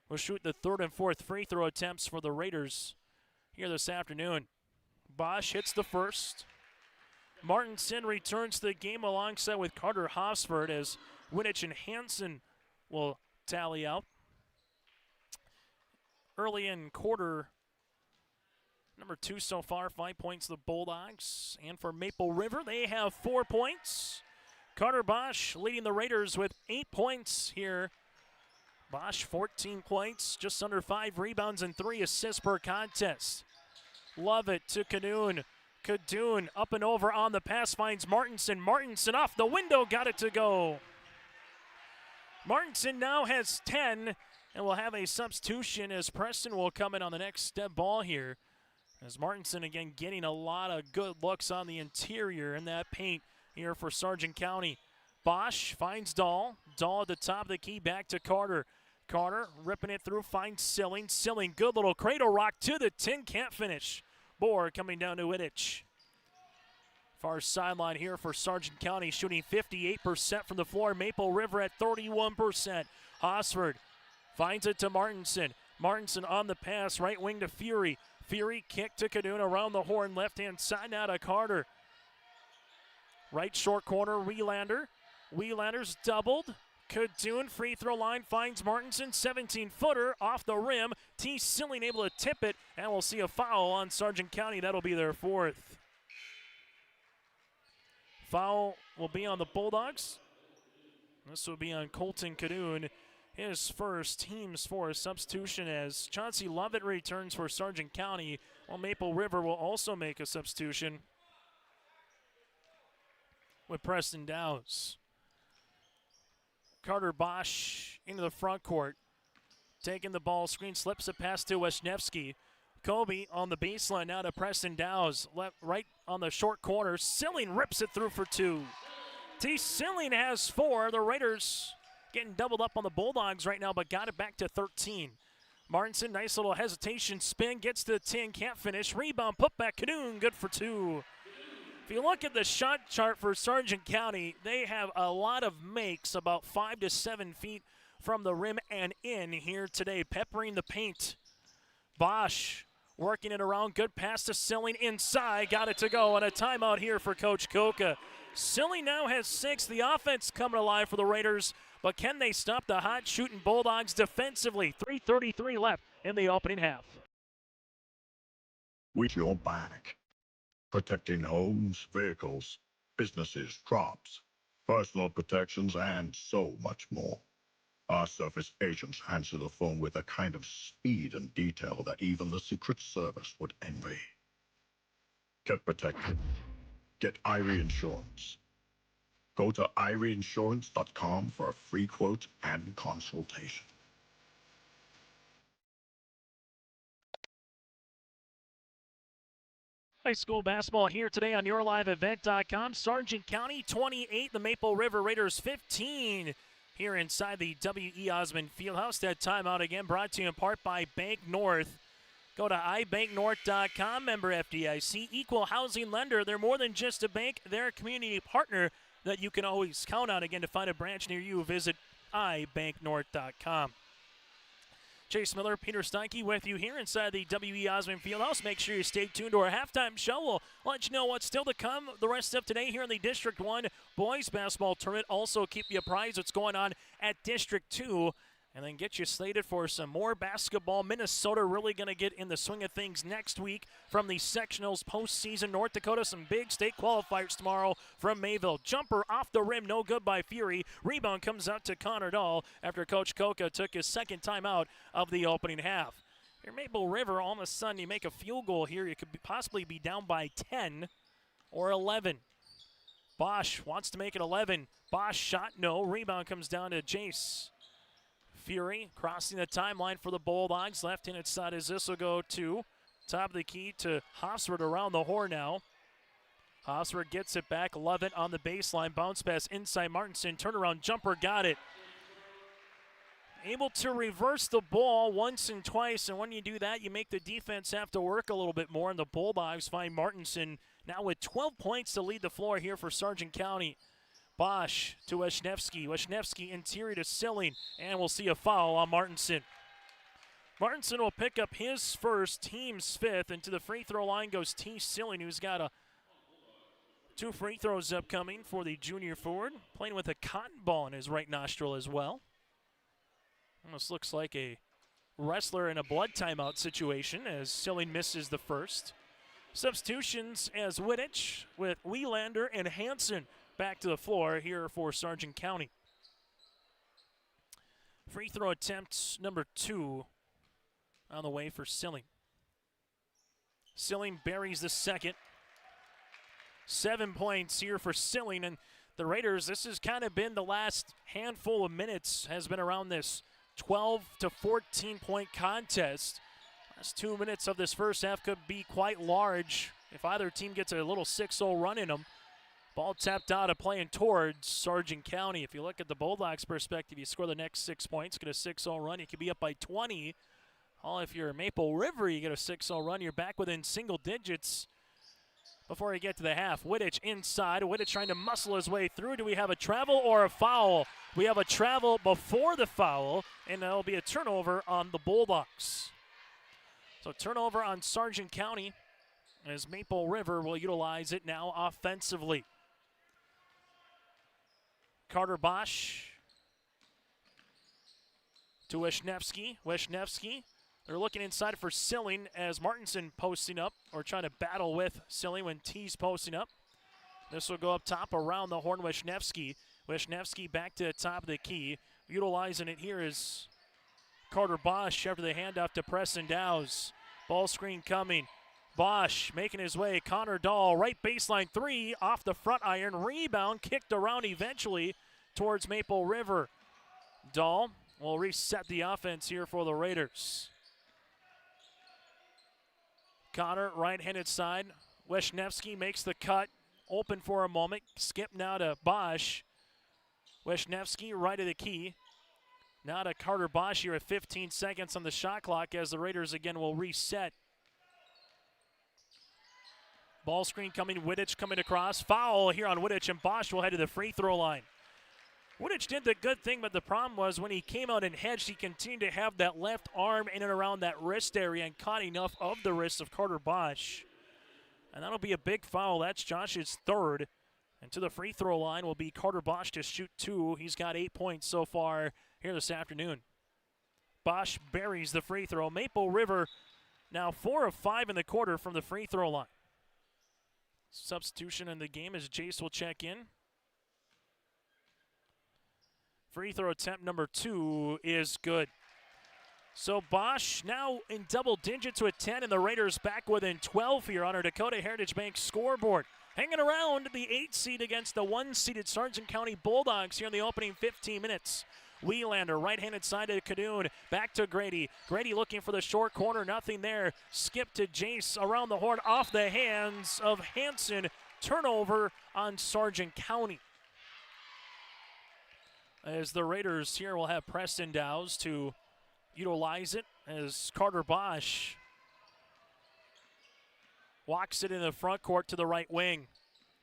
will shoot the 3rd and 4th free throw attempts for the Raiders here this afternoon. Bosch hits the first. Martinson returns to the game alongside with Carter Hosford as Wittich and Hansen will tally out. Early in quarter number 2 so far, 5 points the Bulldogs. And for Maple River, they have 4 points. Carter Bosch leading the Raiders with 8 points here. Bosch 14 points, just under 5 rebounds and 3 assists per contest. Lovett to Canoon. Cadoon up and over on the pass, finds Martinson. Martinson off the window, got it to go. Martinson now has 10. And we'll have a substitution as Preston will come in on the next step ball here. As Martinson again getting a lot of good looks on the interior in that paint here for Sargent County. Bosch finds Dahl. Dahl at the top of the key, back to Carter. Carter ripping it through, finds Silling. Silling, good little cradle rock to the tin, can't finish. Bohr coming down to Wittich. Far sideline here for Sargent County, shooting 58% from the floor. Maple River at 31%. Hosford finds it to Martinson. Martinson on the pass, right wing to Fury. Fury kick to Cadoon around the horn, left-hand side now to Carter. Right short corner, Wielander. Wielander's doubled. Cadoon free throw line finds Martinson, 17-footer off the rim. T. Silling able to tip it, and we'll see a foul on Sargent County. That'll be their 4th. Foul will be on the Bulldogs. This will be on Colton Cadoon. His first, team's 4th substitution as Chauncey Lovett returns for Sargent County, while Maple River will also make a substitution with Preston Dowse. Carter Bosch into the front court, taking the ball, screen slips it past to Wisniewski. Kobe on the baseline now to Preston Dowse, left, right on the short corner. Silling rips it through for 2. T. Silling has 4. The Raiders getting doubled up on the Bulldogs right now, but got it back to 13. Martinson, nice little hesitation spin, gets to the 10, can't finish. Rebound, put back, Cadoon, good for 2. If you look at the shot chart for Sargent County, they have a lot of makes about 5 to 7 feet from the rim and in here today, peppering the paint. Bosch working it around, good pass to Silling inside, got it to go, and a timeout here for Coach Koka. Silling now has 6, the offense coming alive for the Raiders, but can they stop the hot shooting Bulldogs defensively? 3:33 left in the opening half. With your back. Protecting homes, vehicles, businesses, crops, personal protections, and so much more. Our surface agents answer the phone with a kind of speed and detail that even the Secret Service would envy. Get protected. Get Irie Insurance. Go to IrieInsurance.com for a free quote and consultation. High school basketball here today on YourLiveEvent.com. Sargent County 28, the Maple River Raiders 15 here inside the W.E. Osmond Fieldhouse. That timeout again brought to you in part by Bank North. Go to ibanknorth.com, member FDIC, equal housing lender. They're more than just a bank. They're a community partner that you can always count on. Again, to find a branch near you, visit ibanknorth.com. Chase Miller, Peter Steinke with you here inside the W.E. Osmond Fieldhouse. Make sure you stay tuned to our halftime show. We'll let you know what's still to come the rest of today here in the District 1 Boys Basketball Tournament. Also keep you apprised what's going on at District 2. And then get you slated for some more basketball. Minnesota really going to get in the swing of things next week from the sectionals postseason. North Dakota, some big state qualifiers tomorrow from Mayville. Jumper off the rim, no good by Fury. Rebound comes out to Connor Dahl after Coach Koka took his second timeout of the opening half. Here, Maple River, all of a sudden you make a field goal here. You could possibly be down by 10 or 11. Bosch wants to make it 11. Bosch shot, no. Rebound comes down to Jace. Fury crossing the timeline for the Bulldogs. Left-handed side as this will go to top of the key to Hosford around the horn now. Hosford gets it back. Lovett on the baseline. Bounce pass inside Martinson. Turnaround jumper, got it. Able to reverse the ball once and twice, and when you do that, you make the defense have to work a little bit more, and the Bulldogs find Martinson now with 12 points to lead the floor here for Sargent County. Bosch to Wisniewski. Wisniewski interior to Silling, and we'll see a foul on Martinson. Martinson will pick up his first, team's fifth, and to the free throw line goes T. Silling, who's got 2 free throws upcoming for the junior forward, playing with a cotton ball in his right nostril as well. Almost looks like a wrestler in a blood timeout situation as Silling misses the first. Substitutions as Wittich with Wielander and Hansen back to the floor here for Sargent County. Free throw attempt number 2 on the way for Silling. Silling buries the second. 7 points here for Silling, and the Raiders, this has kind of been the last handful of minutes, has been around this 12 to 14 point contest. Last 2 minutes of this first half could be quite large if either team gets a little 6-0 run in them. Ball tapped out of playing towards Sargent County. If you look at the Bulldogs' perspective, you score the next 6 points, get a 6-0 run, you could be up by 20. If you're Maple River, you get a 6-0 run, you're back within single digits before you get to the half. Wittich inside. Wittich trying to muscle his way through. Do we have a travel or a foul? We have a travel before the foul, and there'll be a turnover on the Bulldogs. So turnover on Sargent County as Maple River will utilize it now offensively. Carter Bosch to Wisniewski. Wisniewski, they're looking inside for Silling as Martinson posting up, or trying to battle with Silling when T's posting up. This will go up top around the horn. Wisniewski. Wisniewski back to the top of the key. Utilizing it here is Carter Bosch after the handoff to Preston Dowse. Ball screen coming. Bosch making his way. Connor Dahl, right baseline 3 off the front iron. Rebound kicked around eventually towards Maple River. Dahl will reset the offense here for the Raiders. Connor, right-handed side. Wisniewski makes the cut. Open for a moment. Skip now to Bosch. Wisniewski right of the key. Now to Carter Bosch here at 15 seconds on the shot clock as the Raiders again will reset. Ball screen coming, Wittich coming across. Foul here on Wittich, and Bosch will head to the free throw line. Wittich did the good thing, but the problem was when he came out and hedged, he continued to have that left arm in and around that wrist area and caught enough of the wrist of Carter Bosch. And that'll be a big foul. That's Josh's third. And to the free throw line will be Carter Bosch to shoot 2. He's got 8 points so far here this afternoon. Bosch buries the free throw. Maple River now 4 of 5 in the quarter from the free throw line. Substitution in the game as Jace will check in. Free throw attempt number 2 is good. So Bosch now in double digits with 10, and the Raiders back within 12 here on our Dakota Heritage Bank scoreboard. Hanging around the 8 seed against the 1-seeded Sargent County Bulldogs here in the opening 15 minutes. Wheelander, right-handed side to Cadoon, back to Grady. Grady looking for the short corner, nothing there. Skip to Jace around the horn, off the hands of Hanson. Turnover on Sargent County. As the Raiders here will have Preston Dowse to utilize it as Carter Bosch walks it in the front court to the right wing.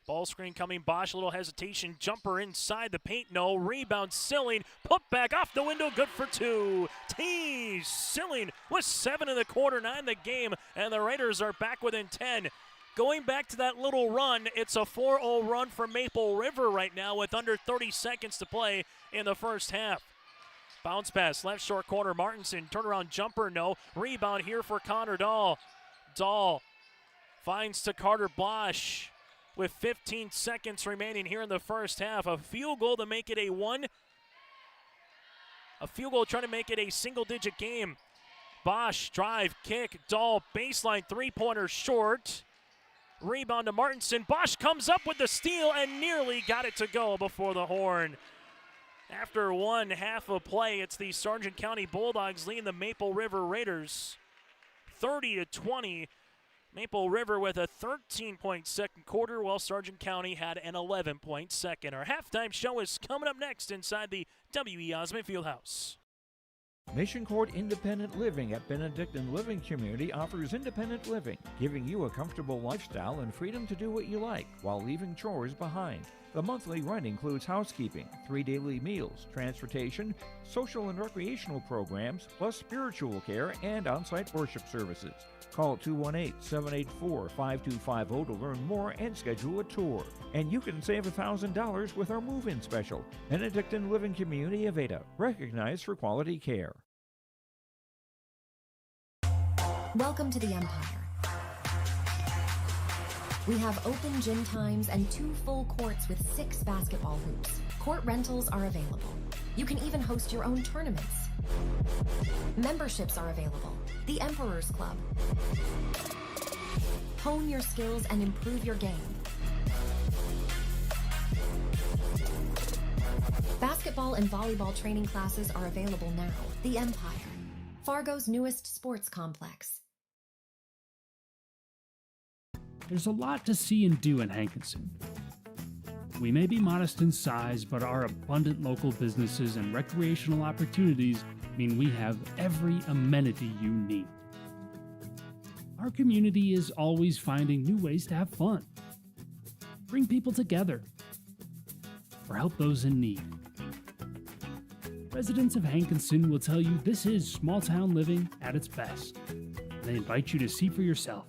Ball screen coming, Bosch, a little hesitation, jumper inside the paint, no, rebound, Silling, put back off the window, good for 2. T. Silling with 7 in the quarter, 9 the game, and the Raiders are back within 10. Going back to that little run, it's a 4-0 run for Maple River right now with under 30 seconds to play in the first half. Bounce pass, left short corner, Martinson, turnaround jumper, no. Rebound here for Connor Dahl. Dahl finds to Carter Bosch with 15 seconds remaining here in the first half. A field goal to make it a field goal trying to make it a single-digit game. Bosch, drive, kick, Dahl, baseline, three-pointer short. Rebound to Martinson. Bosch comes up with the steal and nearly got it to go before the horn. After one half of play, it's the Sargent County Bulldogs leading the Maple River Raiders 30-20. Maple River with a 13-point second quarter, while Sargent County had an 11-point second. Our halftime show is coming up next inside the W.E. Osmond Fieldhouse. Mission Court Independent Living at Benedictine Living Community offers independent living, giving you a comfortable lifestyle and freedom to do what you like while leaving chores behind. The monthly rent includes housekeeping, 3 daily meals, transportation, social and recreational programs, plus spiritual care and on-site worship services. Call 218-784-5250 to learn more and schedule a tour. And you can save $1,000 with our move-in special. Benedictine Living Community of Ada, recognized for quality care. Welcome to the Empire. We have open gym times and 2 full courts with 6 basketball hoops. Court rentals are available. You can even host your own tournaments. Memberships are available. The Emperor's Club. Hone your skills and improve your game. Basketball and volleyball training classes are available now. The Empire, Fargo's newest sports complex. There's a lot to see and do in Hankinson. We may be modest in size, but our abundant local businesses and recreational opportunities mean we have every amenity you need. Our community is always finding new ways to have fun, bring people together, or help those in need. Residents of Hankinson will tell you this is small town living at its best. They invite you to see for yourself.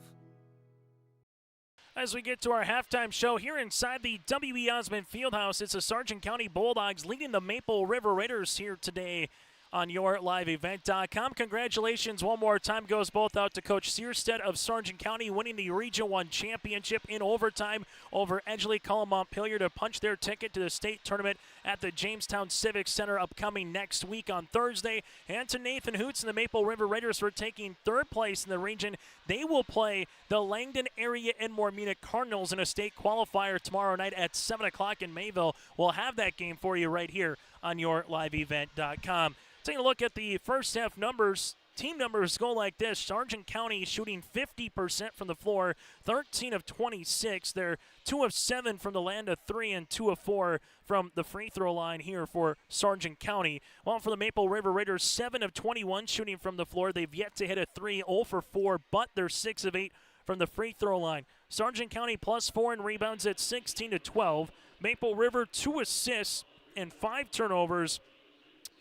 As we get to our halftime show here inside the W.E. Osmond Fieldhouse, it's the Sargent County Bulldogs leading the Maple River Raiders here today on YourLiveEvent.com. Congratulations one more time goes both out to Coach Searstead of Sargent County, winning the Region 1 championship in overtime over Edgeley Cullum Montpelier to punch their ticket to the state tournament at the Jamestown Civic Center upcoming next week on Thursday. And to Nathan Hoots and the Maple River Raiders for taking 3rd place in the region. They will play the Langdon Area Enmore Munich Cardinals in a state qualifier tomorrow night at 7 o'clock in Mayville. We'll have that game for you right here on YourLiveEvent.com. Taking a look at the first half numbers, team numbers go like this. Sargent County shooting 50% from the floor, 13 of 26. They're 2 of 7 from the land of 3 and 2 of 4 from the free throw line here for Sargent County. While for the Maple River Raiders, 7 of 21 shooting from the floor. They've yet to hit a 3, 0 for 4, but they're 6 of 8 from from the free throw line. Sargent County +4 in rebounds at 16-12. Maple River 2 assists and 5 turnovers.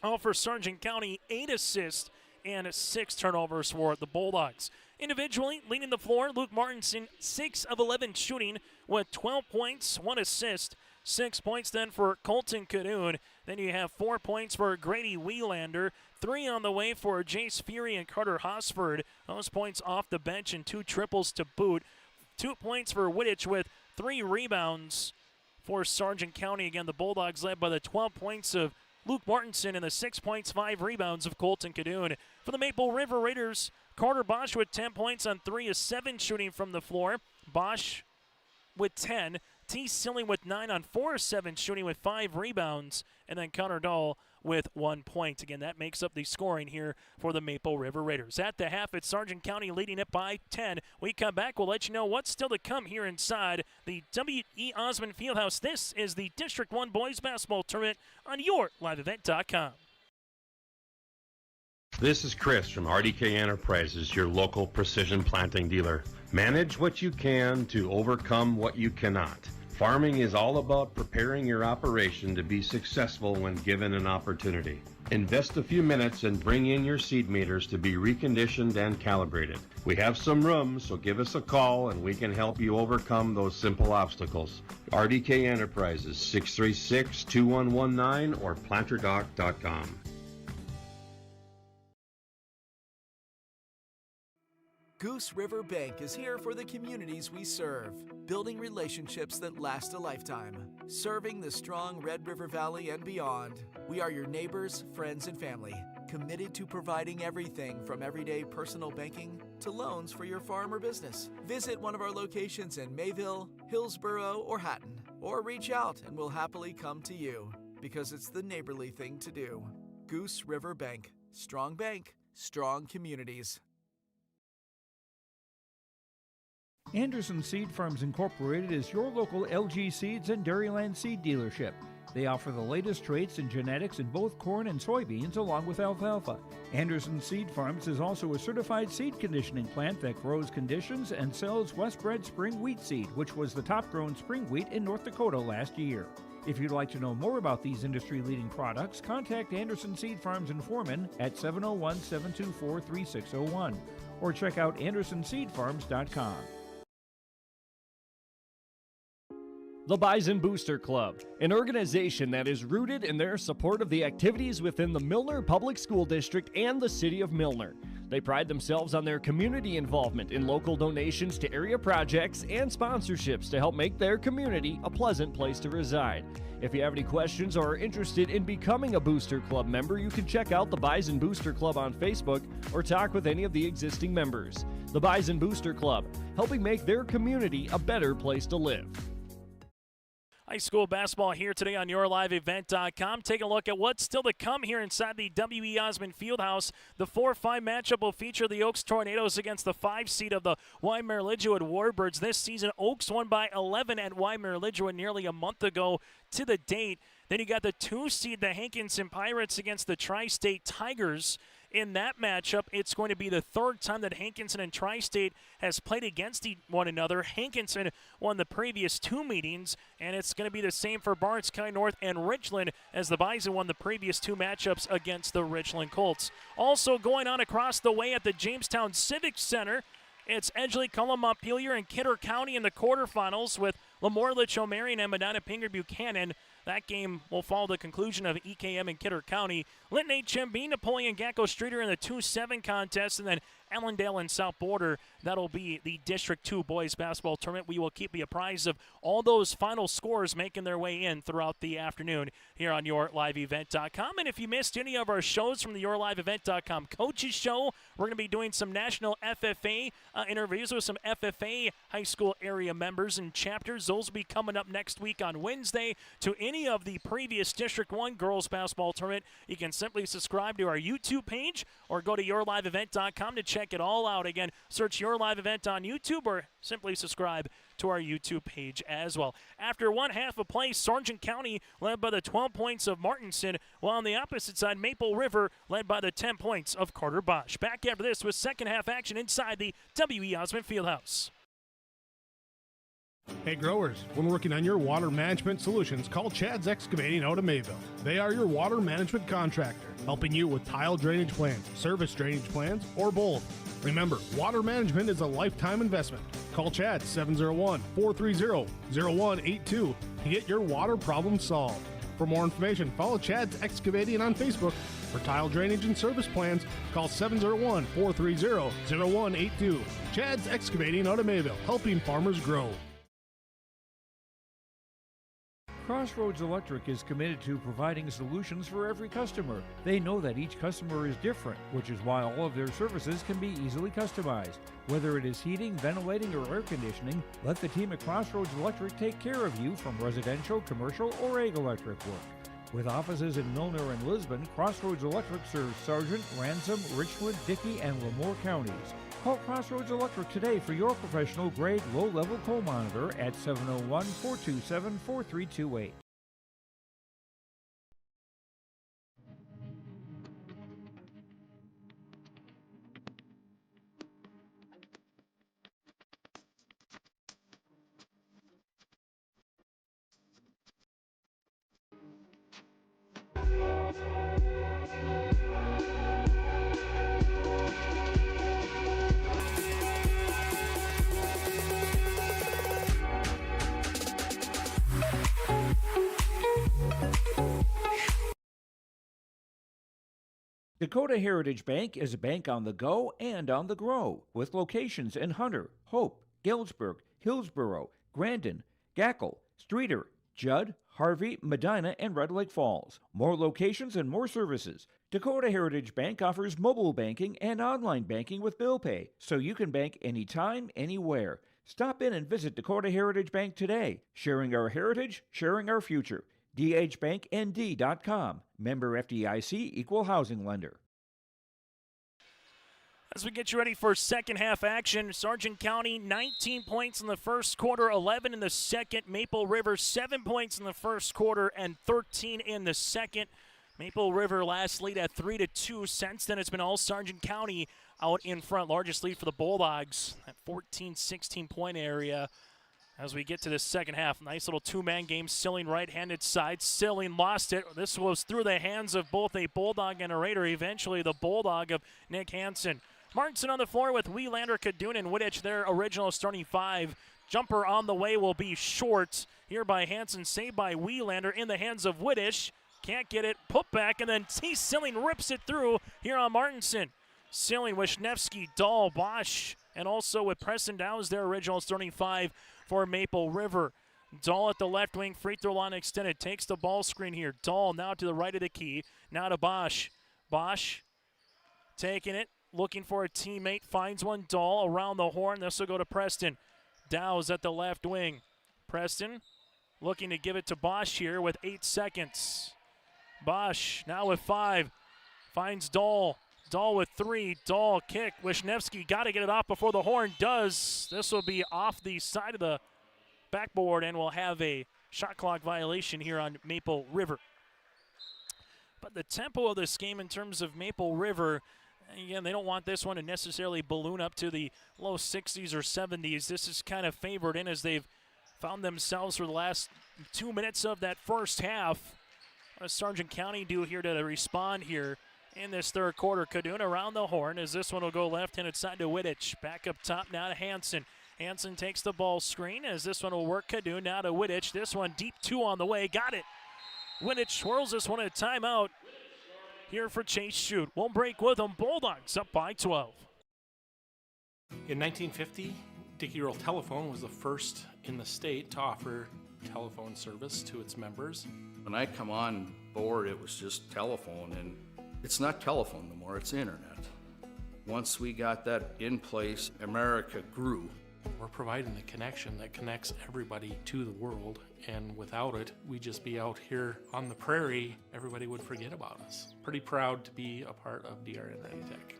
All for Sargent County, 8 assists and 6 turnovers for the Bulldogs. Individually, leading the floor, Luke Martinson, 6 of 11 shooting with 12 points, 1 assist. 6 points then for Colton Cadoon. Then you have 4 points for Grady Wielander. 3 on the way for Jace Fury and Carter Hosford. Those points off the bench and 2 triples to boot. 2 points for Wittich with 3 rebounds for Sargent County. Again, the Bulldogs led by the 12 points of Luke Martinson and the 6 points, 5 rebounds of Colton Cadoon. For the Maple River Raiders, Carter Bosch with 10 points on 3 of 7 shooting from the floor. Bosch with 10. T. Silling with 9 on 4 of 7 shooting with 5 rebounds. And then Connor Dahl with 1 point. Again, that makes up the scoring here for the Maple River Raiders. At the half, it's Sargent County leading it by 10. We come back, we'll let you know what's still to come here inside the W.E. Osmond Fieldhouse. This is the District 1 Boys Basketball Tournament on YourLiveEvent.com. This is Chris from RDK Enterprises, your local precision planting dealer. Manage what you can to overcome what you cannot. Farming is all about preparing your operation to be successful when given an opportunity. Invest a few minutes and bring in your seed meters to be reconditioned and calibrated. We have some room, so give us a call and we can help you overcome those simple obstacles. RDK Enterprises, 636-2119 or planterdoc.com. Goose River Bank is here for the communities we serve, building relationships that last a lifetime. Serving the strong Red River Valley and beyond, we are your neighbors, friends, and family, committed to providing everything from everyday personal banking to loans for your farm or business. Visit one of our locations in Mayville, Hillsborough, or Hatton, or reach out and we'll happily come to you, because it's the neighborly thing to do. Goose River Bank, strong communities. Anderson Seed Farms Incorporated is your local LG Seeds and Dairyland seed dealership. They offer the latest traits and genetics in both corn and soybeans along with alfalfa. Anderson Seed Farms is also a certified seed conditioning plant that grows, conditions, and sells Westbred Spring Wheat Seed, which was the top grown spring wheat in North Dakota last year. If you'd like to know more about these industry-leading products, contact Anderson Seed Farms in Foreman at 701-724-3601 or check out AndersonSeedFarms.com. The Bison Booster Club, an organization that is rooted in their support of the activities within the Milner Public School District and the City of Milner. They pride themselves on their community involvement in local donations to area projects and sponsorships to help make their community a pleasant place to reside. If you have any questions or are interested in becoming a Booster Club member, you can check out the Bison Booster Club on Facebook or talk with any of the existing members. The Bison Booster Club, helping make their community a better place to live. High school basketball here today on YourLiveEvent.com. Take a look at what's still to come here inside the W.E. Osmond Fieldhouse. The 4-5 matchup will feature the Oaks Tornadoes against the 5 seed of the Weimar-Lidgerwood Warbirds. This season, Oaks won by 11 at Weimar-Lidgerwood nearly a month ago to the date. Then you got the 2 seed, the Hankinson Pirates, against the Tri-State Tigers. In that matchup, it's going to be the 3rd time that Hankinson and Tri-State has played against one another. Hankinson won the previous 2 meetings, and it's going to be the same for Barnes County North and Richland, as the Bison won the previous 2 matchups against the Richland Colts. Also going on across the way at the Jamestown Civic Center, it's Edgeley, Cullum, Montpelier, and Kidder County in the quarterfinals with Lemoore, Litchfield-Marion, and Medina Pinger-Buchanan. That game will follow the conclusion of EKM and Kidder County. Linton HMB, Napoleon Gacko Streeter in the 2-7 contest, and then Allendale and South Border. That'll be the District 2 Boys Basketball Tournament. We will keep you apprised of all those final scores making their way in throughout the afternoon here on YourLiveEvent.com. And if you missed any of our shows from the YourLiveEvent.com Coaches Show, we're going to be doing some national FFA interviews with some FFA high school area members and chapters. Those will be coming up next week on Wednesday. To any of the previous District 1 Girls Basketball Tournament, you can simply subscribe to our YouTube page or go to YourLiveEvent.com to check it all out. Again, search Your Live Event on YouTube or simply subscribe to our YouTube page as well. After one half of play, Sargent County led by the 12 points of Martinson, while on the opposite side, Maple River led by the 10 points of Carter Bosch. Back after this with second half action inside the W.E. Osmond Fieldhouse. Hey growers, when working on your water management solutions, call Chad's Excavating out of Mayville. They are your water management contractor, helping you with tile drainage plans, service drainage plans, or both. Remember, water management is a lifetime investment. Call Chad 701-430-0182 to get your water problem solved. For more information, follow Chad's Excavating on Facebook. For tile drainage and service plans, call 701-430-0182. Chad's Excavating out of Mayville, helping farmers grow. Crossroads Electric is committed to providing solutions for every customer. They know that each customer is different, which is why all of their services can be easily customized. Whether it is heating, ventilating, or air conditioning, let the team at Crossroads Electric take care of you from residential, commercial, or ag electric work. With offices in Milner and Lisbon, Crossroads Electric serves Sargent, Ransom, Richwood, Dickey, and Lemoore counties. Call Crossroads Electric today for your professional-grade low-level coal monitor at 701-427-4328. Dakota Heritage Bank is a bank on the go and on the grow, with locations in Hunter, Hope, Galesburg, Hillsboro, Grandin, Gackle, Streeter, Judd, Harvey, Medina, and Red Lake Falls. More locations and more services. Dakota Heritage Bank offers mobile banking and online banking with bill pay, so you can bank anytime, anywhere. Stop in and visit Dakota Heritage Bank today. Sharing our heritage, sharing our future. dhbanknd.com. Member FDIC, Equal Housing Lender. As we get you ready for second half action, Sargent County 19 points in the first quarter, 11 in the second. Maple River 7 points in the first quarter and 13 in the second. Maple River last lead at 3-2. Since then, it's been all Sargent County out in front. Largest lead for the Bulldogs at 14-16 point area. As we get to the second half, nice little two-man game. Silling right-handed side. Silling lost it. This was through the hands of both a Bulldog and a Raider. Eventually, the Bulldog of Nick Hansen. Martinson on the floor with Wielander, Kadun, and Wittich, their original starting five. Jumper on the way will be short. Here by Hansen, saved by Wielander in the hands of Wittich. Can't get it. Put back, and then T. Silling rips it through here on Martinson. Silling, Wisniewski, Dahl, Bosch, and also with Preston Downs, their original starting five for Maple River. Dahl at the left wing, free throw line extended, takes the ball screen here. Dahl now to the right of the key, now to Bosch. Bosch taking it, looking for a teammate, finds one. Dahl around the horn, this will go to Preston. Downs at the left wing. Preston looking to give it to Bosch here with 8 seconds. Bosch now with 5, finds Dahl. Dahl with 3, Dahl kick, Wisniewski got to get it off before the horn does. This will be off the side of the backboard and we'll have a shot clock violation here on Maple River. But the tempo of this game in terms of Maple River, again, they don't want this one to necessarily balloon up to the low 60s or 70s. This is kind of favored in as they've found themselves for the last 2 minutes of that first half. What does Sargent County do here to respond here in this third quarter? Kaduna around the horn as this one will go left-handed side to Wittich. Back up top now to Hansen. Hansen takes the ball screen as this one will work. Kaduna now to Wittich. This one deep 2 on the way. Got it. Wittich swirls this one at a timeout here for Chase Shoot. Won't break with them. Bulldogs up by 12. In 1950, Dickey Rural Telephone was the first in the state to offer telephone service to its members. When I come on board, it was just telephone, and it's not telephone no more, it's internet. Once we got that in place, America grew. We're providing the connection that connects everybody to the world, and without it, we'd just be out here on the prairie. Everybody would forget about us. Pretty proud to be a part of DRN ReadyTech.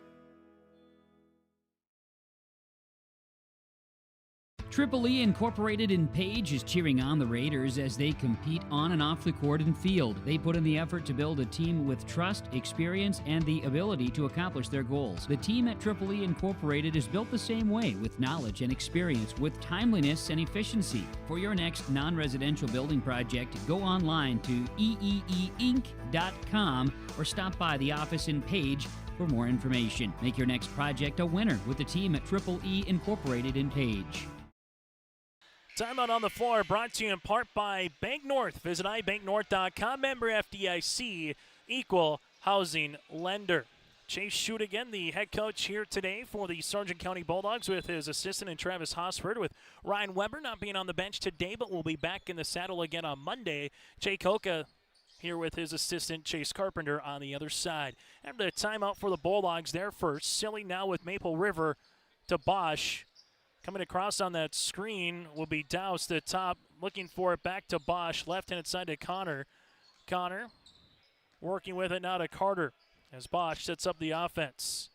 Triple E Incorporated in Page is cheering on the Raiders as they compete on and off the court and field. They put in the effort to build a team with trust, experience, and the ability to accomplish their goals. The team at Triple E Incorporated is built the same way, with knowledge and experience, with timeliness and efficiency. For your next non-residential building project, go online to eeeinc.com or stop by the office in Page for more information. Make your next project a winner with the team at Triple E Incorporated in Page. Timeout on the floor brought to you in part by Bank North. Visit ibanknorth.com, member FDIC, equal housing lender. Chase Shute again, the head coach here today for the Sargent County Bulldogs with his assistant and Travis Hosford, with Ryan Weber not being on the bench today, but will be back in the saddle again on Monday. Jay Koka here with his assistant Chase Carpenter on the other side. After the timeout for the Bulldogs there first. Silly now with Maple River to Bosch. Coming across on that screen will be Douse to the top, looking for it back to Bosch. Left-handed side to Connor. Connor working with it now to Carter as Bosch sets up the offense.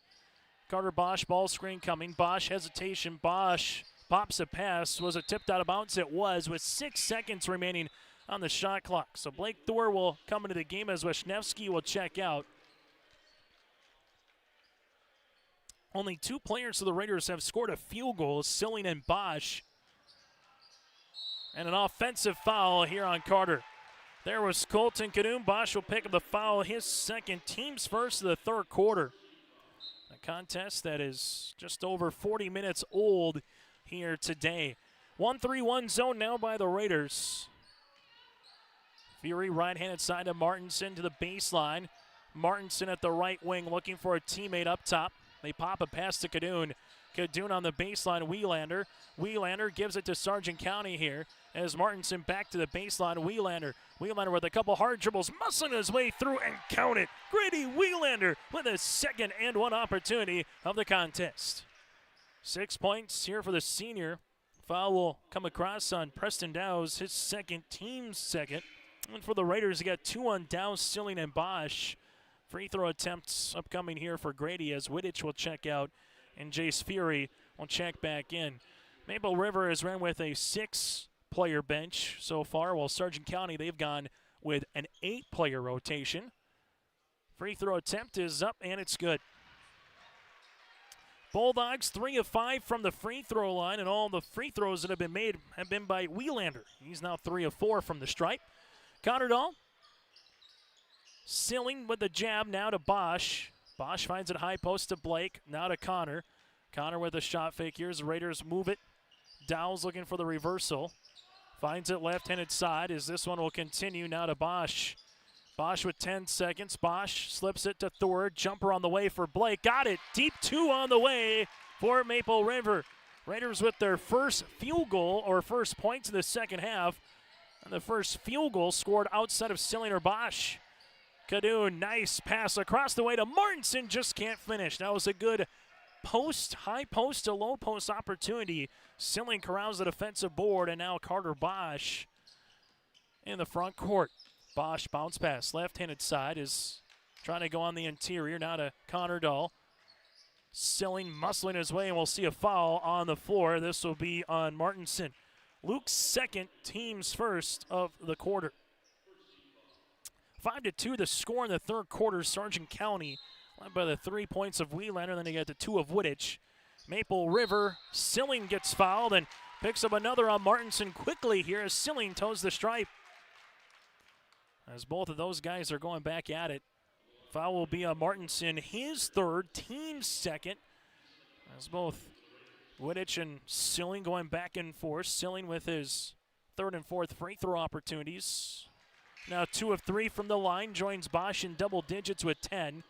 Carter Bosch, ball screen coming. Bosch hesitation. Bosch pops a pass. Was it tipped out of bounds? It was, with 6 seconds remaining on the shot clock. So Blake Thor will come into the game as Wisniewski will check out. Only 2 players of the Raiders have scored a field goal, Silling and Bosch. And an offensive foul here on Carter. There was Colton Kadoum. Bosch will pick up the foul, his second, team's first of the third quarter. A contest that is just over 40 minutes old here today. 1-3-1 zone now by the Raiders. Fury right-handed side to Martinson to the baseline. Martinson at the right wing looking for a teammate up top. They pop a pass to Kadoun. Kadoun on the baseline, Wielander. Wielander gives it to Sargent County here as Martinson back to the baseline. Wielander with a couple hard dribbles, muscling his way through and count it. Grady Wielander with a second and one opportunity of the contest. 6 points here for the senior. Foul will come across on Preston Dowse, his second, team's second. And for the Raiders, they got 2 on Dowse, Silling, and Bosch. Free throw attempts upcoming here for Grady as Wittich will check out and Jace Fury will check back in. Maple River has ran with a 6-player bench so far, while Sargent County, they've gone with an 8-player rotation. Free throw attempt is up and it's good. Bulldogs 3 of 5 from the free throw line, and all the free throws that have been made have been by Wielander. He's now 3 of 4 from the stripe. Connerdahl. Silling with the jab now to Bosch. Bosch finds it high post to Blake. Now to Connor. Connor with a shot fake. Here's the Raiders move it. Dowles looking for the reversal. Finds it left-handed side as this one will continue now to Bosch. Bosch with 10 seconds. Bosch slips it to Thor. Jumper on the way for Blake. Got it. Deep 2 on the way for Maple River. Raiders with their first field goal or first points in the second half. And the first field goal scored outside of Silling or Bosch. Kadoun, nice pass across the way to Martinson, just can't finish. That was a good post, high post to low post opportunity. Silling corrals the defensive board, and now Carter Bosch in the front court. Bosch bounce pass, left-handed side is trying to go on the interior, now to Connerdahl. Silling muscling his way, and we'll see a foul on the floor. This will be on Martinson. Luke's second, team's first of the quarter. 5-2 the score in the third quarter. Sargent County led by the 3 points of Wielander, then they get the 2 of Wittich. Maple River, Silling gets fouled and picks up another on Martinson quickly here as Silling toes the stripe. As both of those guys are going back at it. Foul will be on Martinson, his third, team's second. As both Wittich and Silling going back and forth. Silling with his third and fourth free throw opportunities. Now 2 of 3 from the line, joins Bosch in double digits with 10.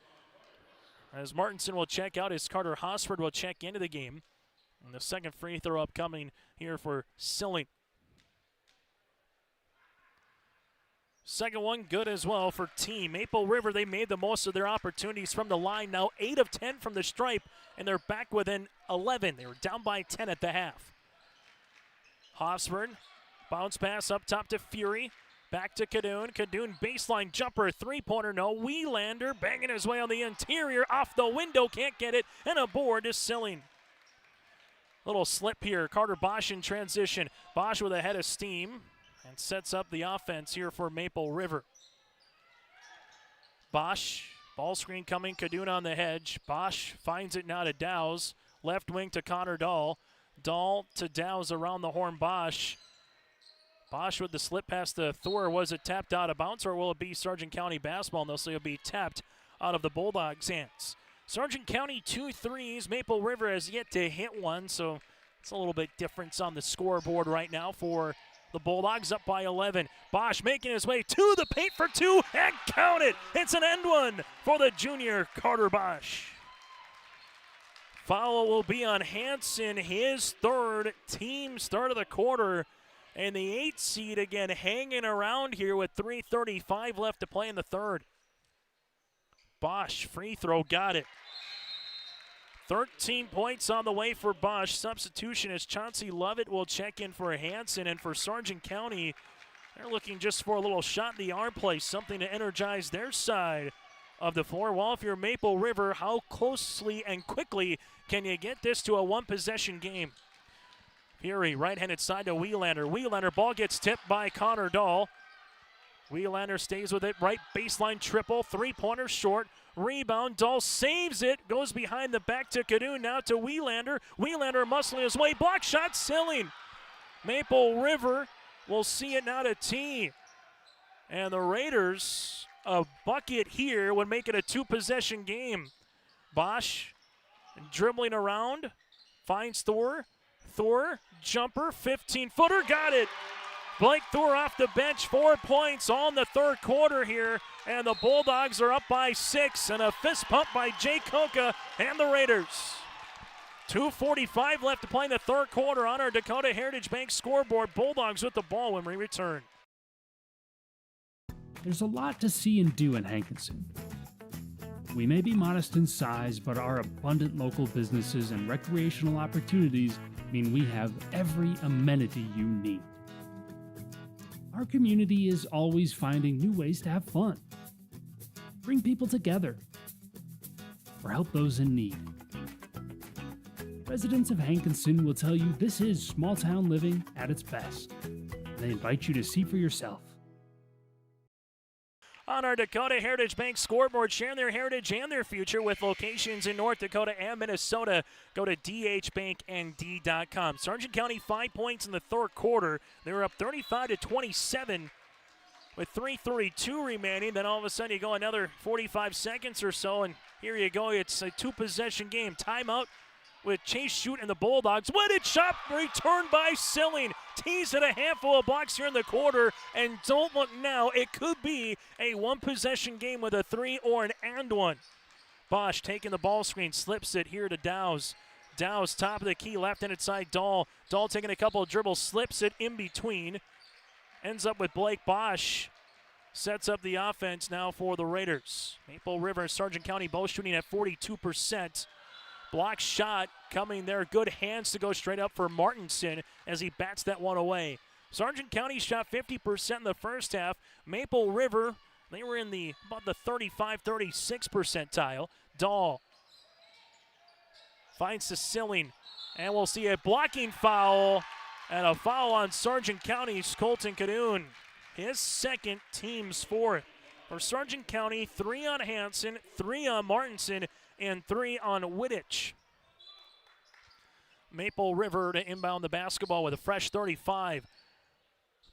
As Martinson will check out, as Carter Hosford will check into the game. And the second free throw upcoming here for Silling. Second one good as well for team. Maple River, they made the most of their opportunities from the line. Now 8 of 10 from the stripe, and they're back within 11. They were down by 10 at the half. Hosford, bounce pass up top to Fury. Back to Kadoun. Kadoun baseline jumper, three-pointer, no. Wielander banging his way on the interior, off the window, can't get it, and a board is Silling. Little slip here. Carter Bosch in transition. Bosch with a head of steam and sets up the offense here for Maple River. Bosch, ball screen coming. Kaduna on the hedge. Bosch finds it now to Dowse. Left wing to Connor Dahl. Dahl to Dowse around the horn. Bosch. Bosch with the slip pass to Thor. Was it tapped out of bounds, or will it be Sargent County basketball? And they'll say it'll be tapped out of the Bulldogs' hands. Sargent County 2 threes. Maple River has yet to hit one, so it's a little bit difference on the scoreboard right now for the Bulldogs, up by 11. Bosch making his way to the paint for two, and count it! It's an end one for the junior Carter Bosch. Foul will be on Hansen, his third, team start of the quarter. And the 8 seed again hanging around here with 3:35 left to play in the third. Bosch, free throw, got it. 13 points on the way for Bosch. Substitution as Chauncey Lovett will check in for Hansen. And for Sargent County, they're looking just for a little shot in the arm play, something to energize their side of the floor. Well, if you're Maple River, how closely and quickly can you get this to a one-possession game? Fury, right-handed side to Wielander. Wielander, ball gets tipped by Connor Dahl. Wielander stays with it, right baseline triple, three-pointer short. Rebound, Dahl saves it, goes behind the back to Cadoon, now to Wielander. Wielander muscling his way, block shot, ceiling. Maple River will see it now to T. And the Raiders, a bucket here would make it a two-possession game. Bosch dribbling around, finds Thor. Thor, jumper, 15-footer, got it. Blake Thor off the bench, 4 points all in the third quarter here, and the Bulldogs are up by 6, and a fist pump by Jay Koka and the Raiders. 2:45 left to play in the third quarter on our Dakota Heritage Bank scoreboard. Bulldogs with the ball when we return. There's a lot to see and do in Hankinson. We may be modest in size, but our abundant local businesses and recreational opportunities mean we have every amenity you need. Our community is always finding new ways to have fun, bring people together, or help those in need. Residents of Hankinson will tell you this is small town living at its best. They invite you to see for yourself. On our Dakota Heritage Bank scoreboard, sharing their heritage and their future with locations in North Dakota and Minnesota. Go to dhbanknd.com. Sargent County 5 points in the third quarter. They were up 35-27 with 3:32 remaining. Then all of a sudden you go another 45 seconds or so, and here you go. It's a two-possession game. Timeout with Chase Shute and the Bulldogs. Wetted shot returned by Silling. Tees at a handful of blocks here in the quarter, and don't look now. It could be a one-possession game with a three or an and one. Bosch taking the ball screen, slips it here to Dowse. Dowse, top of the key, left-handed side, Dahl. Dahl taking a couple of dribbles, slips it in between. Ends up with Blake Bosch. Sets up the offense now for the Raiders. Maple River and Sargent County both shooting at 42%. Block shot coming there. Good hands to go straight up for Martinson as he bats that one away. Sargent County shot 50% in the first half. Maple River, they were in about the 35-36 percentile. Dahl finds the ceiling, and we'll see a blocking foul and a foul on Sargent County's Colton Cadoon. His second, team's fourth. For Sargent County, 3 on Hansen, 3 on Martinson, and 3 on Wittich. Maple River to inbound the basketball with a fresh 35.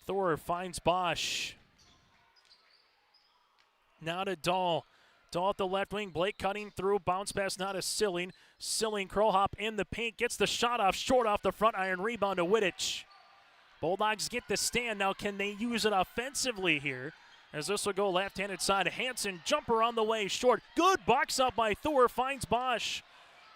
Thor finds Bosch. Now to Dahl. Dahl at the left wing. Blake cutting through. Bounce pass now to Silling. Silling curl hop in the paint. Gets the shot off short off the front iron. Rebound to Wittich. Bulldogs get the stand. Now can they use it offensively here? As this will go left-handed side. Hansen, jumper on the way, short. Good box out by Thor, finds Bosch.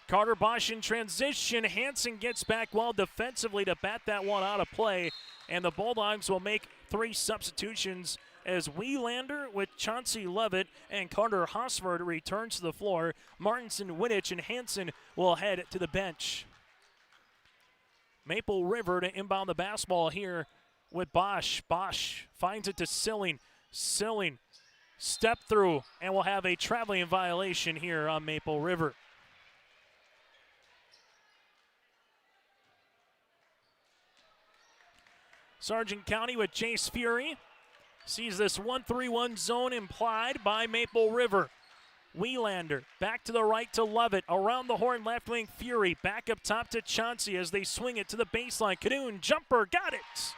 Carter Bosch in transition. Hansen gets back well defensively to bat that one out of play. And the Bulldogs will make 3 substitutions as Wielander with Chauncey Lovett and Carter Hosford returns to the floor. Martinson, Wittich, and Hansen will head to the bench. Maple River to inbound the basketball here with Bosch. Bosch finds it to Silling. Silling, step through, and we'll have a traveling violation here on Maple River. Sargent County with Chase Fury. Sees this 1-3-1 zone implied by Maple River. Wielander back to the right to Lovett. Around the horn, left wing Fury. Back up top to Chauncey as they swing it to the baseline. Cadoon, jumper, got it.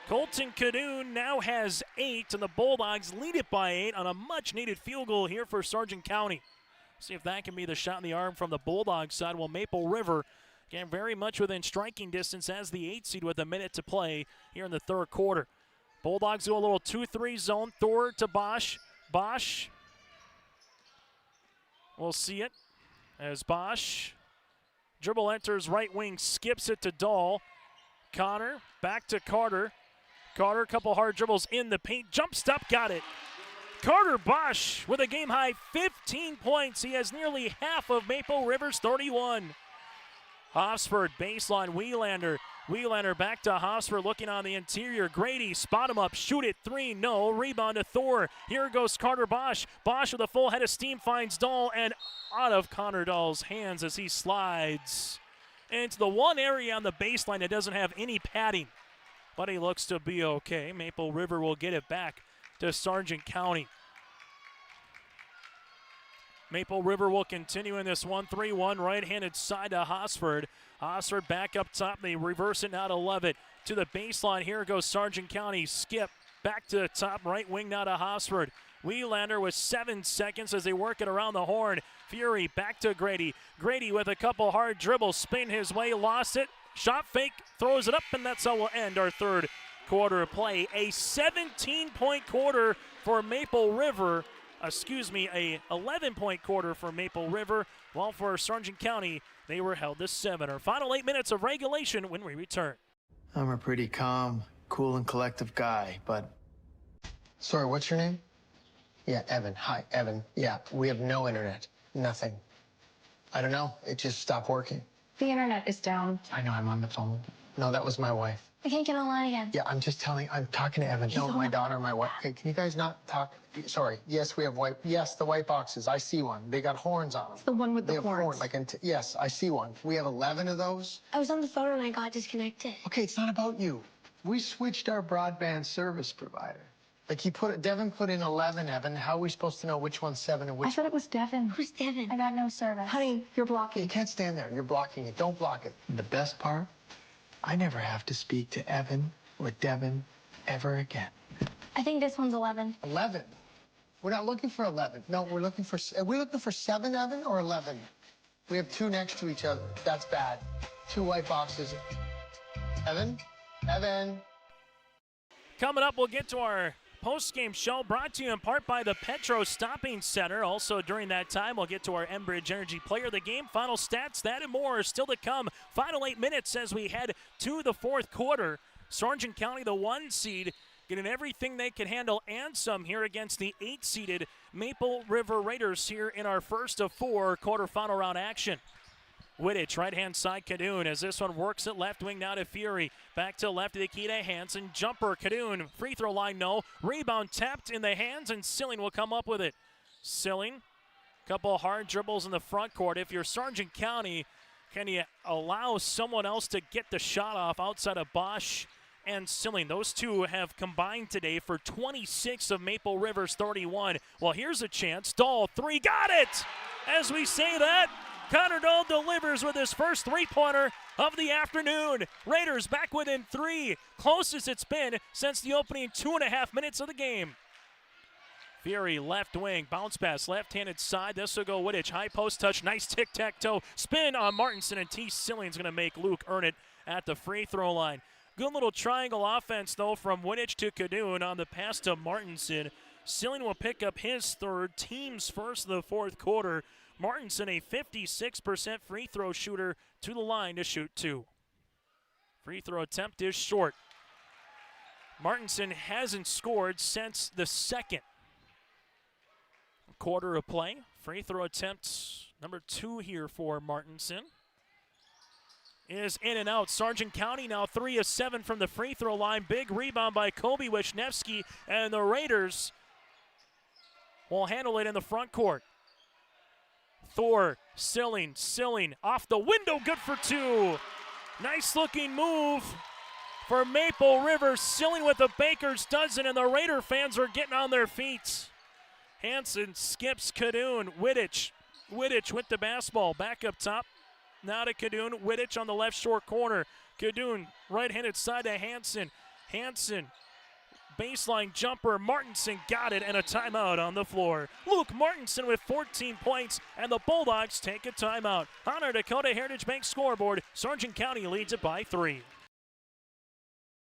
Colton Cadoon now has 8, and the Bulldogs lead it by 8 on a much-needed field goal here for Sargent County. See if that can be the shot in the arm from the Bulldogs side. Well, Maple River, again, very much within striking distance as the 8 seed with a minute to play here in the third quarter. Bulldogs do a little 2-3 zone. Thor to Bosch. Bosch. We'll see it as Bosch. Dribble enters right wing, skips it to Dahl. Connor back to Carter. Carter, couple hard dribbles in the paint. Jump stop, got it. Carter Bosch with a game-high 15 points. He has nearly half of Maple River's 31. Hofsford, baseline, Wielander. Wielander back to Hofsford, looking on the interior. Grady, spot him up, shoot it, 3, no. Rebound to Thor. Here goes Carter Bosch. Bosch with a full head of steam finds Dahl, and out of Connor Dahl's hands as he slides into the one area on the baseline that doesn't have any padding. But he looks to be okay. Maple River will get it back to Sargent County. Maple River will continue in this 1-3-1 right-handed side to Hosford. Hosford back up top. They reverse it now to Levitt. To the baseline. Here goes Sargent County. Skip back to the top right wing now to Hosford. Wielander with 7 seconds as they work it around the horn. Fury back to Grady. Grady with a couple hard dribbles. Spin his way. Lost it. Shot fake. Throws it up, and that's how we'll end our third quarter of play. A 17-point quarter for Maple River. Excuse me, a 11-point quarter for Maple River, while for Sargent County, they were held to 7. Our final 8 minutes of regulation when we return. I'm a pretty calm, cool, and collective guy, but... Sorry, what's your name? Yeah, Evan. Hi, Evan. Yeah, we have no internet. Nothing. I don't know. It just stopped working. The internet is down. I know, I'm on the phone. No, that was my wife. I can't get online again. Yeah, I'm talking to Evan. No, my daughter, my wife. Okay, can you guys not talk? Sorry. Yes, we have the white boxes. I see one. They got horns on them. It's the one with the horns. Yes, I see one. We have 11 of those. I was on the phone and I got disconnected. Okay, it's not about you. We switched our broadband service provider. Devin put in 11, Evan. How are we supposed to know which one's 7 and which? I thought it was Devin. Who's Devin? I got no service. Honey, you're blocking. You can't stand there. You're blocking it. Don't block it. The best part? I never have to speak to Evan or Devin ever again. I think this one's 11. 11? We're not looking for 11. No, we're looking for... Are we looking for 7, Evan, or 11? We have 2 next to each other. That's bad. 2 white boxes. Evan? Evan? Coming up, we'll get to our post-game show brought to you in part by the Petro Stopping Center. Also, during that time, we'll get to our Enbridge Energy Player of the Game. Final stats, that and more are still to come. Final 8 minutes as we head to the fourth quarter. Sargent County, the 1 seed, getting everything they can handle and some here against the 8-seeded Maple River Raiders here in our first of 4 quarterfinal round action. Wittich, right-hand side, Cadoon, as this one works at left wing now to Fury. Back to left to Nikita Hansen. Jumper, Cadoon, free throw line, no. Rebound tapped in the hands, and Silling will come up with it. Silling, couple hard dribbles in the front court. If you're Sargent County, can you allow someone else to get the shot off outside of Bosch and Silling? Those two have combined today for 26 of Maple River's 31. Well, here's a chance. Dahl, 3, got it! As we say that, Connor Dahl delivers with his first 3-pointer of the afternoon. Raiders back within 3, closest it's been since the opening 2.5 minutes of the game. Fury, left wing, bounce pass, left-handed side. This will go Wittich, high post touch, nice tic-tac-toe. Spin on Martinson, and T. Silling's going to make Luke earn it at the free throw line. Good little triangle offense, though, from Wittich to Cadoon on the pass to Martinson. Silling will pick up his third, team's first of the fourth quarter. Martinson, a 56% free throw shooter, to the line to shoot 2. Free throw attempt is short. Martinson hasn't scored since the second quarter of play. Free throw attempt number 2 here for Martinson is in and out. Sargent County now 3 of 7 from the free throw line. Big rebound by Kobe Wisniewski, and the Raiders will handle it in the front court. Thor, Silling off the window, good for 2. Nice looking move for Maple River, Silling with a baker's dozen, and the Raider fans are getting on their feet. Hansen skips Cadoon. Wittich with the basketball. Back up top. Now to Cadoon. Wittich on the left short corner. Cadoon right-handed side to Hansen. Hansen, baseline jumper. Martinson got it, and a timeout on the floor. Luke Martinson with 14 points, and the Bulldogs take a timeout. On our Dakota Heritage Bank scoreboard, Sargent County leads it by 3.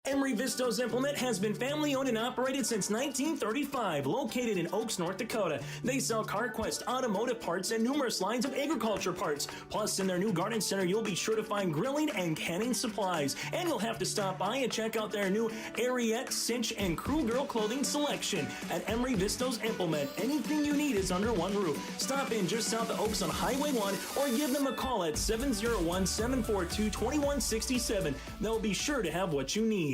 Emery Vistos Implement has been family owned and operated since 1935, located in Oaks, North Dakota. They sell CarQuest automotive parts and numerous lines of agriculture parts. Plus, in their new garden center, you'll be sure to find grilling and canning supplies. And you'll have to stop by and check out their new Ariat, Cinch, and Crew Girl clothing selection. At Emery Vistos Implement, anything you need is under one roof. Stop in just south of Oaks on Highway 1 or give them a call at 701-742-2167. They'll be sure to have what you need.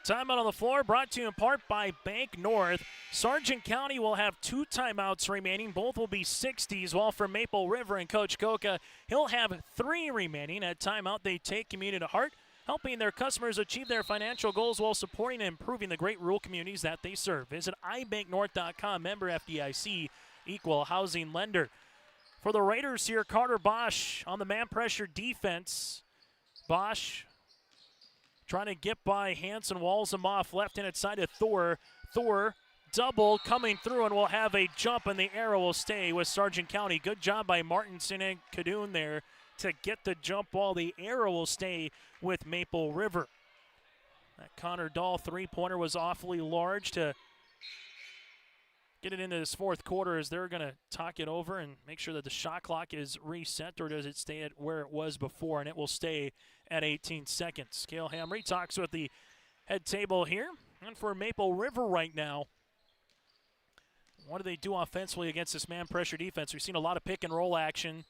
Timeout on the floor brought to you in part by Bank North. Sargent County will have 2 timeouts remaining. Both will be 60s, while for Maple River and Coach Koka, he'll have 3 remaining. At timeout, they take community to heart, helping their customers achieve their financial goals while supporting and improving the great rural communities that they serve. Visit ibanknorth.com, member FDIC, equal housing lender. For the Raiders here, Carter Bosch on the man pressure defense. Bosch trying to get by Hansen, walls him off, left-handed side to Thor. Thor, double coming through, and will have a jump, and the arrow will stay with Sargent County. Good job by Martinson and Cadoon there to get the jump ball. The arrow will stay with Maple River. That Connor Dahl three-pointer was awfully large to get it into this fourth quarter, as they're going to talk it over and make sure that the shot clock is reset, or does it stay at where it was before, and it will stay at 18 seconds. Cale Hamry talks with the head table here. And for Maple River right now, what do they do offensively against this man pressure defense? We've seen a lot of pick and roll action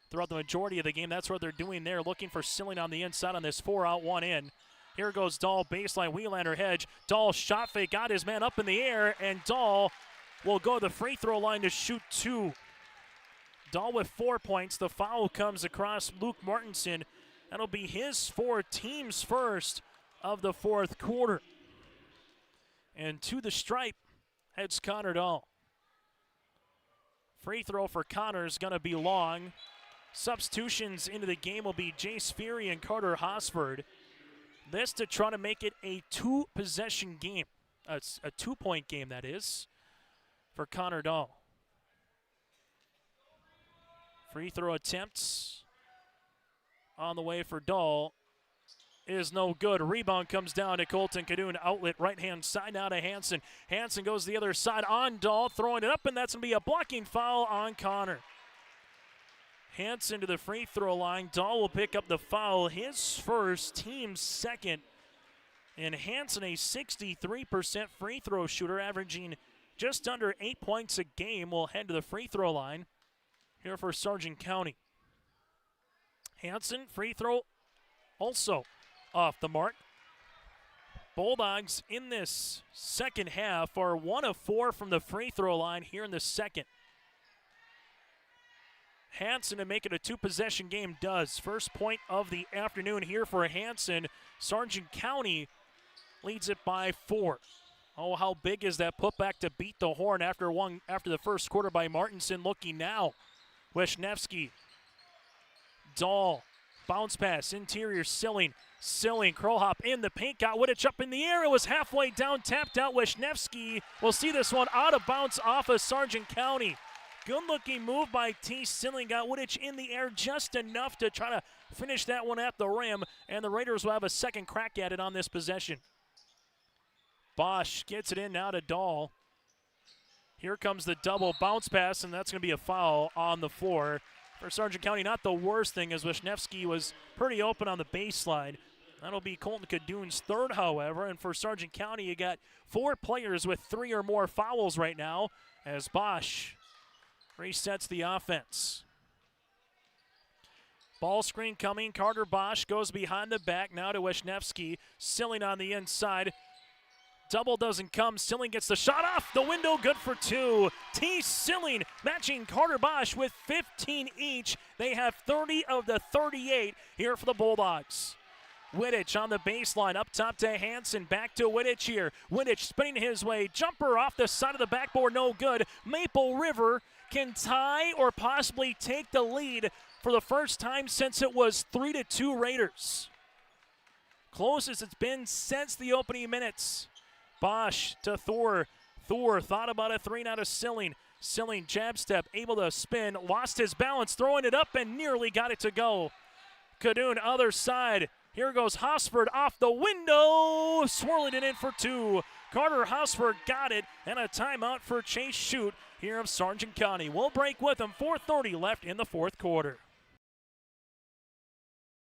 throughout the majority of the game. That's what they're doing there, looking for Silling on the inside on this 4 out, 1 in. Here goes Dahl, baseline, Wheelander hedge. Dahl shot fake, got his man up in the air, and Dahl will go to the free throw line to shoot 2. Dahl with 4 points. The foul comes across Luke Martinson. That'll be his 4 teams first of the fourth quarter. And to the stripe heads Connor Dahl. Free throw for Connor is going to be long. Substitutions into the game will be Jace Feary and Carter Hosford. This to try to make it a 2-possession game. It's a 2-point game, that is, for Connor Dahl. Free throw attempts on the way for Dahl is no good. Rebound comes down to Colton Cadoon. Outlet right-hand side now to Hansen. Hansen goes the other side on Dahl, throwing it up, and that's going to be a blocking foul on Connor. Hansen to the free throw line. Dahl will pick up the foul, his first, team's second. And Hansen, a 63% free throw shooter, averaging just under 8 points a game, will head to the free throw line here for Sargent County. Hansen, free throw also off the mark. Bulldogs in this second half are 1 of 4 from the free throw line here in the second. Hansen to make it a 2-possession game does. First point of the afternoon here for Hansen. Sargent County leads it by 4. Oh, how big is that putback to beat the horn after the first quarter by Martinson. Looking now. Wisniewski. Dahl. Bounce pass. Interior Silling. Silling. Curl hop in the paint. Got Wittich up in the air. It was halfway down. Tapped out. Wisniewski will see this one out of bounds off of Sargent County. Good looking move by T. Silling. Got Wittich in the air just enough to try to finish that one at the rim. And the Raiders will have a second crack at it on this possession. Bosch gets it in now to Dahl. Here comes the double bounce pass, and that's going to be a foul on the floor. For Sargent County, not the worst thing, as Wisniewski was pretty open on the baseline. That'll be Colton Cadoon's third, however. And for Sargent County, you got 4 players with 3 or more fouls right now, as Bosch resets the offense. Ball screen coming. Carter Bosch goes behind the back now to Wisniewski. Silling on the inside. Double doesn't come. Silling gets the shot off the window. Good for 2. T. Silling matching Carter Bosch with 15 each. They have 30 of the 38 here for the Bulldogs. Wittich on the baseline, up top to Hansen, back to Wittich here. Wittich spinning his way, jumper off the side of the backboard, no good. Maple River can tie or possibly take the lead for the first time since it was 3-2 Raiders. Closest it's been since the opening minutes. Bosch to Thor. Thor thought about a three, now to Silling. Silling jab step, able to spin, lost his balance, throwing it up and nearly got it to go. Cadoon other side. Here goes Hosford off the window, swirling it in for two. Carter Hosford got it, and a timeout for Chase Shute here of Sargent County. We'll break with them, 4:30 left in the fourth quarter.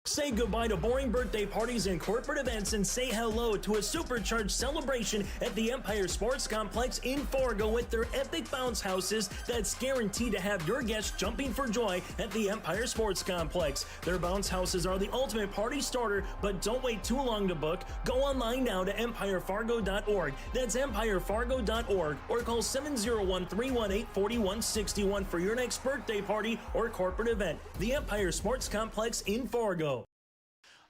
Say goodbye to boring birthday parties and corporate events and say hello to a supercharged celebration at the Empire Sports Complex in Fargo with their epic bounce houses that's guaranteed to have your guests jumping for joy at the Empire Sports Complex. Their bounce houses are the ultimate party starter, but don't wait too long to book. Go online now to empirefargo.org. That's empirefargo.org or call 701-318-4161 for your next birthday party or corporate event. The Empire Sports Complex in Fargo.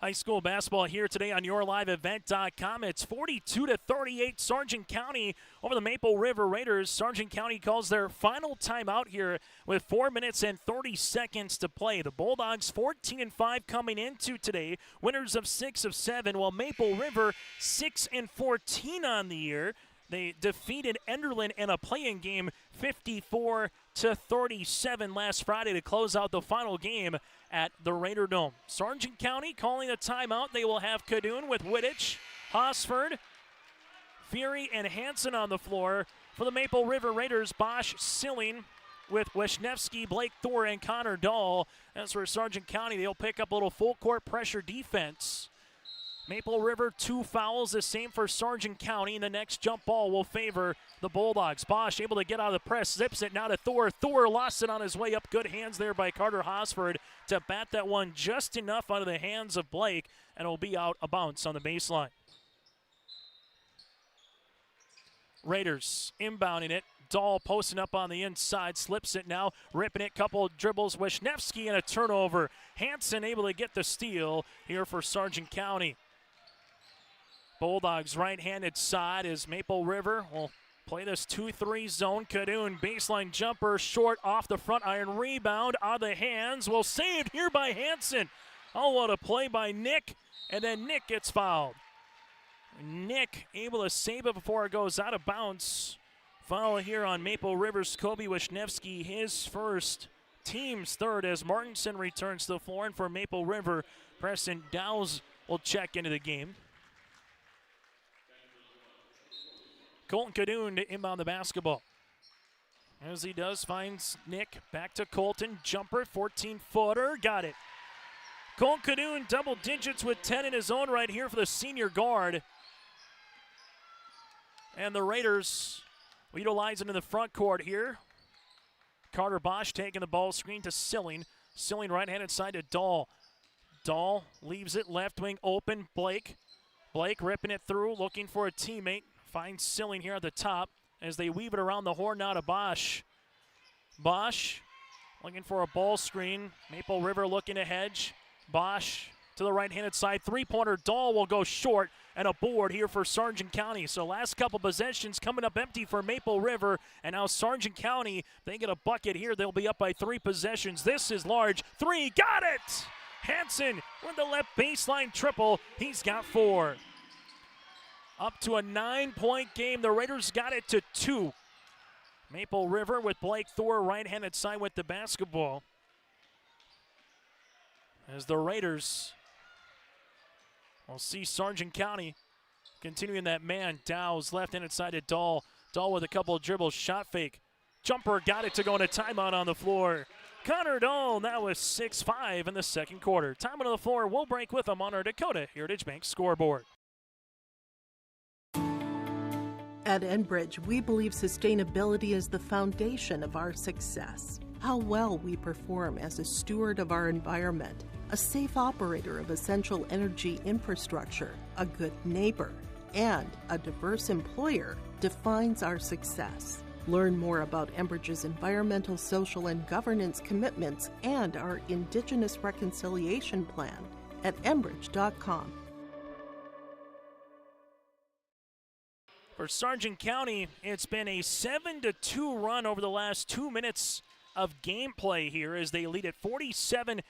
High school basketball here today on YourLiveEvent.com. It's 42-38 Sargent County over the Maple River Raiders. Sargent County calls their final timeout here with 4 minutes and 30 seconds to play. The Bulldogs 14-5 coming into today, winners of 6 of 7, while Maple River 6-14 on the year. They defeated Enderlin in a play-in game 54-37 last Friday to close out the final game at the Raider Dome. Sargent County calling a timeout. They will have Cadoon with Wittich, Hosford, Fury, and Hansen on the floor. For the Maple River Raiders, Bosch, Silling with Wisniewski, Blake Thor, and Connor Dahl. As for Sargent County, they'll pick up a little full-court pressure defense. Maple River, 2 fouls, the same for Sargent County. And the next jump ball will favor the Bulldogs. Bosch able to get out of the press, zips it now to Thor. Thor lost it on his way up. Good hands there by Carter Hosford to bat that one just enough out of the hands of Blake, and it'll be out of bounds on the baseline. Raiders inbounding it. Dahl posting up on the inside, slips it now, ripping it, couple of dribbles. Wisniewski and a turnover. Hansen able to get the steal here for Sargent County. Bulldogs right-handed side as Maple River will play this 2-3 zone. Cadoon baseline jumper short off the front iron. Rebound on the hands. Well, saved here by Hansen. Oh, what a play by Nick. And then Nick gets fouled. Nick able to save it before it goes out of bounds. Foul here on Maple River's Kobe Wisniewski, his first, team's third, as Martinson returns to the floor. And for Maple River, Preston Dowse will check into the game. Colton Cadoon to inbound the basketball. As he does, finds Nick, back to Colton, jumper, 14-footer, got it. Colton Cadoon double digits with 10 in his own right here for the senior guard. And the Raiders utilizing in the front court here. Carter Bosch taking the ball screen to Silling. Silling right-handed side to Dahl. Dahl leaves it left wing open. Blake ripping it through, looking for a teammate. Finds Silling here at the top as they weave it around the horn now to Bosch. Bosch looking for a ball screen. Maple River looking to hedge. Bosch to the right-handed side. Three-pointer. Dahl will go short, and a board here for Sargent County. So last couple possessions coming up empty for Maple River, and now Sargent County, they get a bucket here. They'll be up by 3 possessions. This is large. 3, got it! Hansen with the left baseline triple. He's got 4. Up to a 9-point game. The Raiders got it to 2. Maple River with Blake Thor right-handed side with the basketball. As the Raiders will see Sargent County continuing that man. Dowse left-handed side to Dahl. Dahl with a couple of dribbles, shot fake. Jumper got it to go in a timeout on the floor. Connor Dahl now with 6-5 in the second quarter. Time on the floor. We'll break with them on our Dakota Heritage Bank scoreboard. At Enbridge, we believe sustainability is the foundation of our success. How well we perform as a steward of our environment, a safe operator of essential energy infrastructure, a good neighbor, and a diverse employer defines our success. Learn more about Enbridge's environmental, social, and governance commitments and our Indigenous Reconciliation Plan at enbridge.com. For Sargent County, it's been a 7-2 run over the last 2 minutes of gameplay here as they lead at 47-40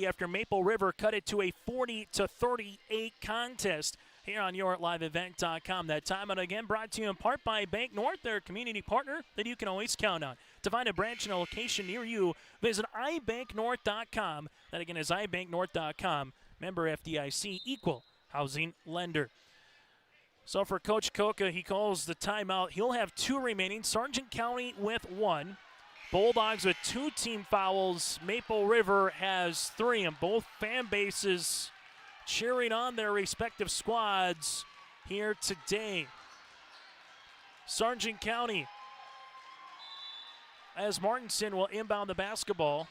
after Maple River cut it to a 40-38 contest here on YourLiveEvent.com. That timeout again brought to you in part by Bank North, their community partner that you can always count on. To find a branch and a location near you, visit ibanknorth.com. That again is ibanknorth.com. Member FDIC, equal housing lender. So for Coach Koka, he calls the timeout. He'll have 2 remaining. Sargent County with 1. Bulldogs with 2 team fouls. Maple River has 3, and both fan bases cheering on their respective squads here today. Sargent County, as Martinson will inbound the basketball.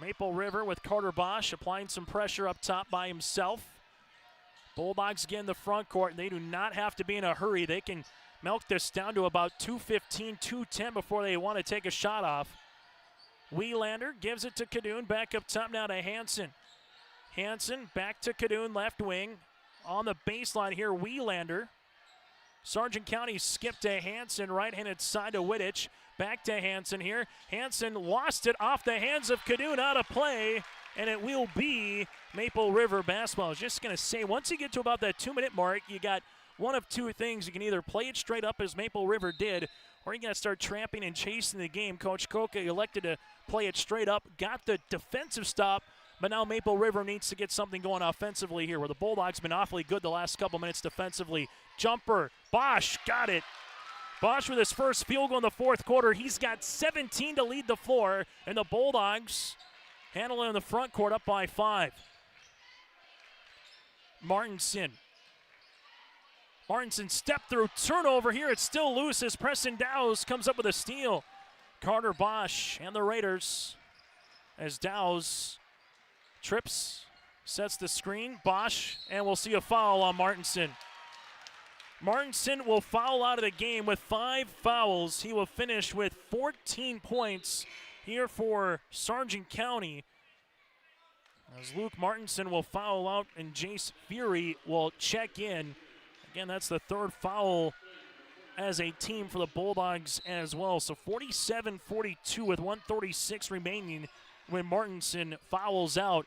Maple River with Carter Bosch applying some pressure up top by himself. Bulldogs get in the front court, and they do not have to be in a hurry. They can milk this down to about 2:15, 2:10 before they want to take a shot off. Wielander gives it to Cadoon. Back up top now to Hansen. Hansen back to Cadoon, left wing. On the baseline here, Wielander. Sargent County skipped to Hansen, right-handed side to Wittich. Back to Hansen here. Hansen lost it off the hands of Cadoon, out of play, and it will be Maple River basketball. I was just going to say, once you get to about that 2-minute mark, you got one of 2 things. You can either play it straight up as Maple River did, or you got to start tramping and chasing the game. Coach Koka elected to play it straight up, got the defensive stop, but now Maple River needs to get something going offensively here, where the Bulldogs been awfully good the last couple minutes defensively. Jumper, Bosch got it. Bosch with his first field goal in the fourth quarter. He's got 17 to lead the floor, and the Bulldogs handle it in the front court up by 5. Martinson step through, turnover here. It's still loose as Preston Dowse comes up with a steal. Carter Bosch and the Raiders as Dowse trips, sets the screen. Bosch, and we'll see a foul on Martinson. Martinson will foul out of the game with 5 fouls. He will finish with 14 points here for Sargent County, as Luke Martinson will foul out and Jace Fury will check in. Again, that's the 3rd foul as a team for the Bulldogs as well. So 47-42 with 1:36 remaining when Martinson fouls out.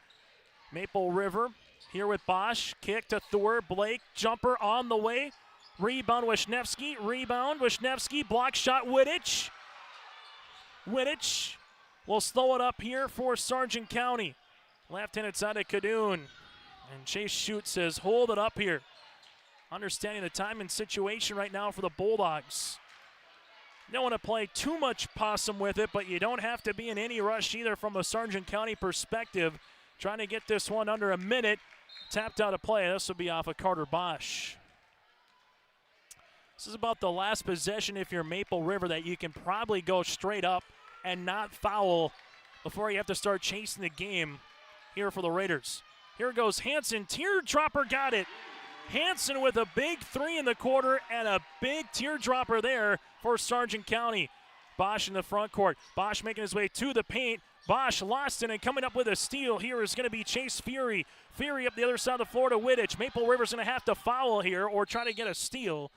Maple River here with Bosch. Kick to Thor. Blake, jumper on the way. Rebound Wisniewski. Block shot Wittich. Wittich will slow it up here for Sargent County. Left-handed side of Cadoon. And Chase Shute says, hold it up here. Understanding the time and situation right now for the Bulldogs. You don't want to play too much possum with it, but you don't have to be in any rush either from a Sargent County perspective. Trying to get this one under a minute. Tapped out of play. This will be off of Carter Bosch. This is about the last possession if you're Maple River that you can probably go straight up and not foul before you have to start chasing the game here for the Raiders. Here goes Hansen. Teardropper got it. Hansen with a big 3 in the quarter and a big teardropper there for Sargent County. Bosch in the front court. Bosch making his way to the paint. Bosch lost it, and coming up with a steal here is going to be Chase Fury. Fury up the other side of the floor to Wittich. Maple River's going to have to foul here or try to get a steal.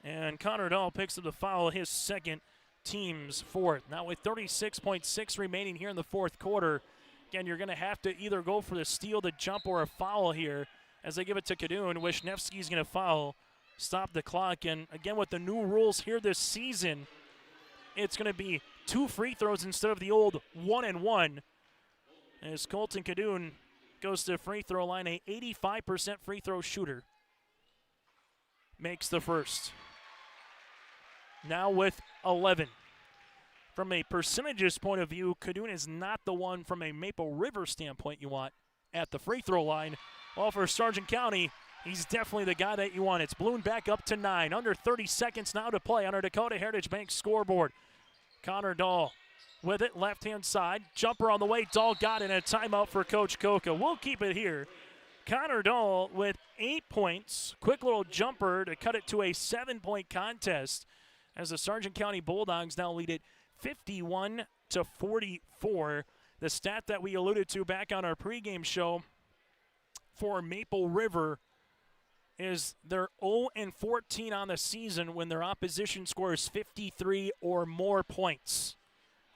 And Connor Dahl picks up the foul, his second, team's 4th. Now with 36.6 remaining here in the fourth quarter, again, you're going to have to either go for the steal, the jump, or a foul here as they give it to Cadoon. Wisniewski's going to foul, stop the clock. And again, with the new rules here this season, it's going to be 2 free throws instead of the old 1-and-1. As Colton Cadoon goes to the free throw line, a 85% free throw shooter makes the first. Now with 11. From a percentages point of view, Cadoon is not the one from a Maple River standpoint you want at the free throw line. Well, for Sargent County, he's definitely the guy that you want. It's ballooned back up to 9. Under 30 seconds now to play on our Dakota Heritage Bank scoreboard. Connor Dahl with it, left-hand side. Jumper on the way. Dahl got it, and a timeout for Coach Koka. We'll keep it here. Connor Dahl with 8 points. Quick little jumper to cut it to a 7-point contest as the Sargent County Bulldogs now lead it 51-44. The stat that we alluded to back on our pregame show for Maple River is they're 0-14 on the season when their opposition scores 53 or more points.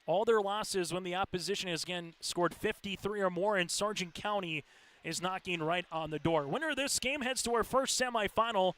All their losses when the opposition has, again, scored 53 or more, and Sargent County is knocking right on the door. Winner of this game heads to our first semifinal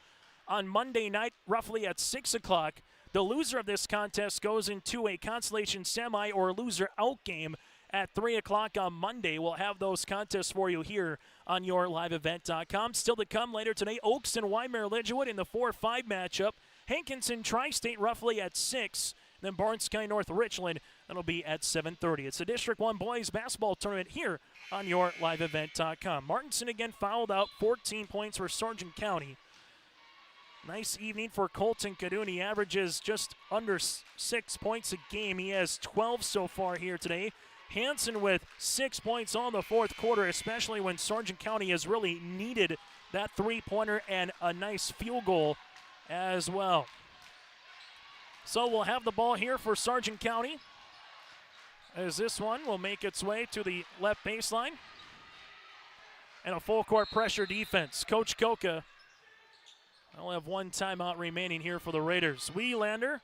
on Monday night, roughly at 6 o'clock. The loser of this contest goes into a consolation semi or loser out game at 3 o'clock on Monday. We'll have those contests for you here on yourliveevent.com. Still to come later today, Oaks and Weimar-Lidgewood in the 4-5 matchup. Hankinson Tri-State roughly at 6. Then Barnes County North Richland, that'll be at 7:30. It's the District 1 Boys Basketball Tournament here on yourliveevent.com. Martinson again fouled out, 14 points for Sargent County. Nice evening for Colton Cadoon. He averages just under 6 points a game. He has 12 so far here today. Hanson with 6 points on the fourth quarter, especially when Sargent County has really needed that three-pointer and a nice field goal as well. So we'll have the ball here for Sargent County, as this one will make its way to the left baseline. And a full court pressure defense. Coach Koka will have one timeout remaining here for the Raiders. Wielander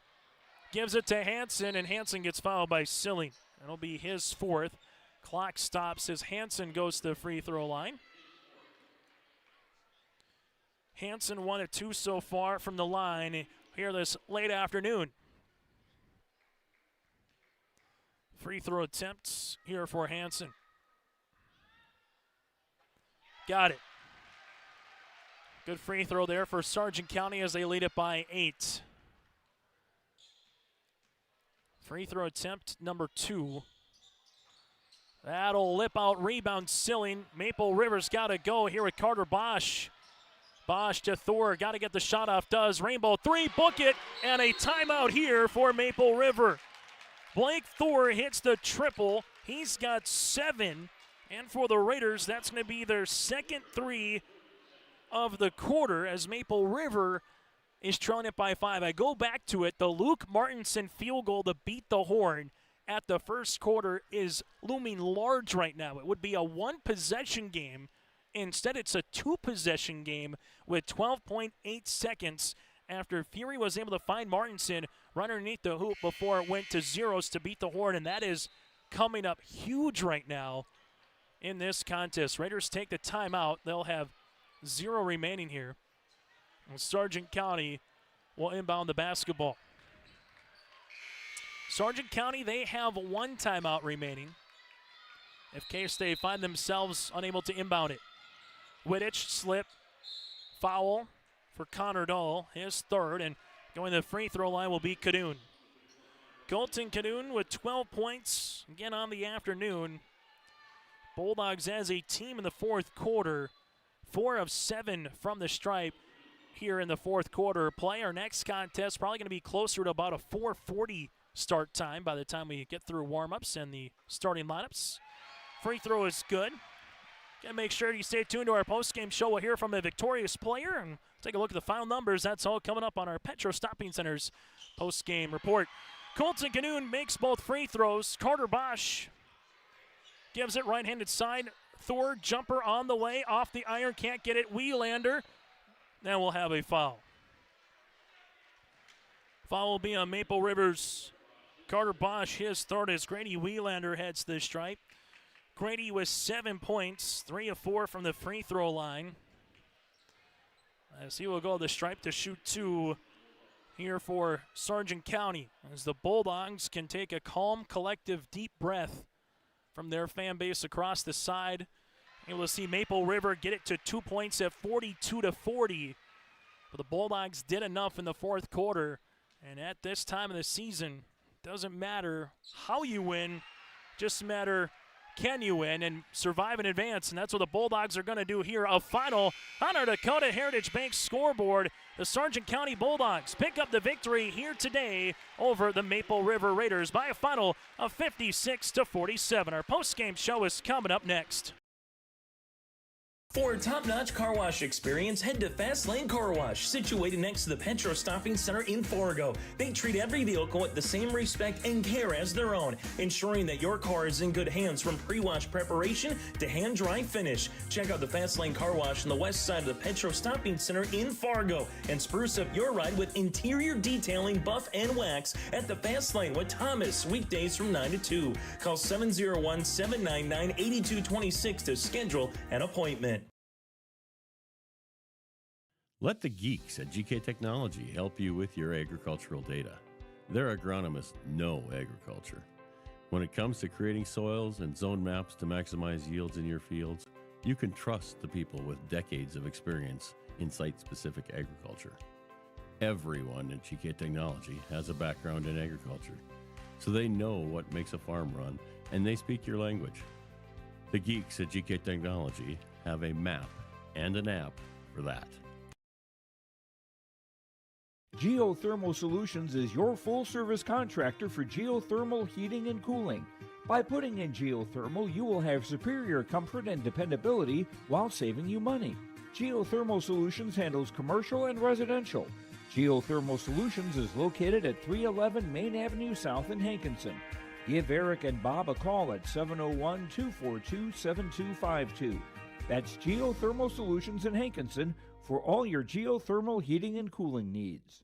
gives it to Hanson, and Hanson gets fouled by Silling. That'll be his fourth. Clock stops as Hanson goes to the free throw line. Hanson 1 of 2 so far from the line here this late afternoon. Free throw attempts here for Hanson. Got it. Good free throw there for Sargent County as they lead it by 8. Free throw attempt number 2. That'll lip out, rebound Silling. Maple River's got to go here with Carter Bosch. Bosch to Thor, got to get the shot off, does. Rainbow 3, book it, and a timeout here for Maple River. Blake Thor hits the triple. He's got 7, and for the Raiders, that's going to be their second 3 of the quarter as Maple River is trailing it by 5. I go back to it. The Luke Martinson field goal to beat the Horn at the first quarter is looming large right now. It would be a 1-possession game. Instead, it's a 2-possession game with 12.8 seconds after Fury was able to find Martinson right underneath the hoop before it went to zeros to beat the Horn, and that is coming up huge right now in this contest. Raiders take the timeout. They'll have 0 remaining here. And Sargent County will inbound the basketball. Sargent County, they have 1 timeout remaining if K-State find themselves unable to inbound it. Wittich slip, foul for Connor Dahl, his third, and going to the free throw line will be Cadoon. Colton Cadoon with 12 points, again on the afternoon. Bulldogs as a team in the fourth quarter, 4 of 7 from the stripe here in the fourth quarter. Play our next contest, probably going to be closer to about a 4:40 start time by the time we get through warm-ups and the starting lineups. Free throw is good. Gonna make sure you stay tuned to our post-game show. We'll hear from a victorious player and take a look at the final numbers. That's all coming up on our Petro Stopping Center's post-game report. Colton Cadoon makes both free throws. Carter Bosch gives it right-handed side. Thor, jumper on the way, off the iron, can't get it. Wielander, now we'll have a foul. Foul will be on Maple River's Carter Bosch, his third, as Grady Wielander heads to the stripe. Grady with 7 points, 3 of 4 from the free throw line. As he will go to the stripe to shoot 2 here for Sargent County, as the Bulldogs can take a calm, collective, deep breath from their fan base across the side. Able to see Maple River get it to 2 points at 42-40. But the Bulldogs did enough in the fourth quarter. And at this time of the season, it doesn't matter how you win, just matter can you win and survive in advance. And that's what the Bulldogs are going to do here. A final on our Dakota Heritage Bank scoreboard. The Sargent County Bulldogs pick up the victory here today over the Maple River Raiders by a final of 56-47. Our post-game show is coming up next. For a top-notch car wash experience, head to Fast Lane Car Wash, situated next to the Petro Stopping Center in Fargo. They treat every vehicle with the same respect and care as their own, ensuring that your car is in good hands from pre-wash preparation to hand-dry finish. Check out the Fast Lane Car Wash on the west side of the Petro Stopping Center in Fargo and spruce up your ride with interior detailing, buff, and wax at the Fast Lane with Thomas, weekdays from 9 to 2. Call 701-799-8226 to schedule an appointment. Let the geeks at GK Technology help you with your agricultural data. Their agronomists know agriculture. When it comes to creating soils and zone maps to maximize yields in your fields, you can trust the people with decades of experience in site-specific agriculture. Everyone at GK Technology has a background in agriculture, so they know what makes a farm run, and they speak your language. The geeks at GK Technology have a map and an app for that. Geothermal Solutions is your full-service contractor for geothermal heating and cooling. By putting in geothermal, you will have superior comfort and dependability while saving you money. Geothermal Solutions handles commercial and residential. Geothermal Solutions is located at 311 Main Avenue South in Hankinson. Give Eric and Bob a call at 701-242-7252. That's Geothermal Solutions in Hankinson for all your geothermal heating and cooling needs.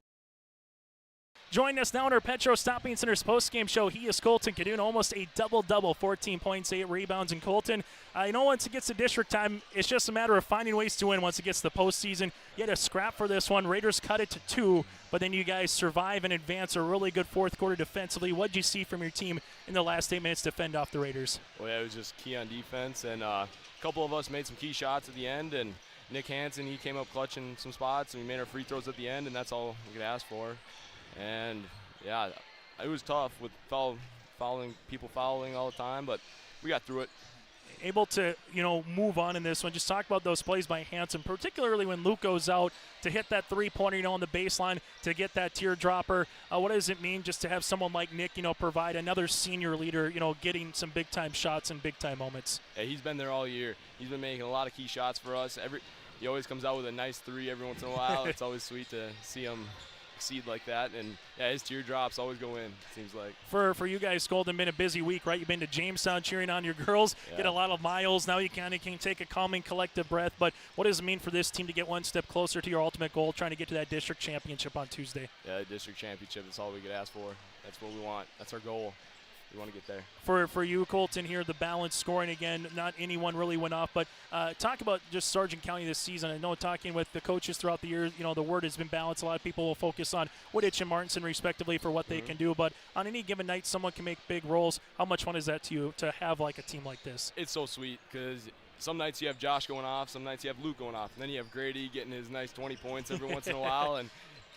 Joining us now in our Petro Stopping Center's postgame show, he is Colton Cadoon, almost a double-double, 14 points, 8 rebounds. And Colton, once it gets to district time, it's just a matter of finding ways to win once it gets to the postseason. You had a scrap for this one. Raiders cut it to 2, but then you guys survive and advance a really good fourth quarter defensively. What did you see from your team in the last 8 minutes to fend off the Raiders? Well, yeah, it was just key on defense, and a couple of us made some key shots at the end, and Nick Hansen, he came up clutching some spots, and we made our free throws at the end, and that's all we could ask for. And yeah, it was tough with people fouling all the time, but we got through it. Able to, move on in this one. Just talk about those plays by Hansen, particularly when Luke goes out to hit that three-pointer, on the baseline to get that teardropper. What does it mean just to have someone like Nick, provide another senior leader, getting some big-time shots and big-time moments? Yeah, he's been there all year. He's been making a lot of key shots for us. He always comes out with a nice three every once in a while. It's always sweet to see him succeed like that, and yeah, his teardrops always go in, it seems like. For you guys, Golden, been a busy week, right? You've been to Jamestown cheering on your girls, get a lot of miles. Now you kind of can take a calming, collective breath, but what does it mean for this team to get one step closer to your ultimate goal, trying to get to that district championship on Tuesday? Yeah, district championship, that's all we could ask for. That's what we want. That's our goal. We want to get there. For you, Colton, here, the balance scoring again, not anyone really went off, but talk about just Sargent County this season. I know talking with the coaches throughout the year, the word has been balance. A lot of people will focus on Wooditch and Martinson respectively for what they can do, but on any given night, someone can make big roles. How much fun is that to you to have like a team like this? It's so sweet because some nights you have Josh going off, some nights you have Luke going off, and then you have Grady getting his nice 20 points every once in a while, and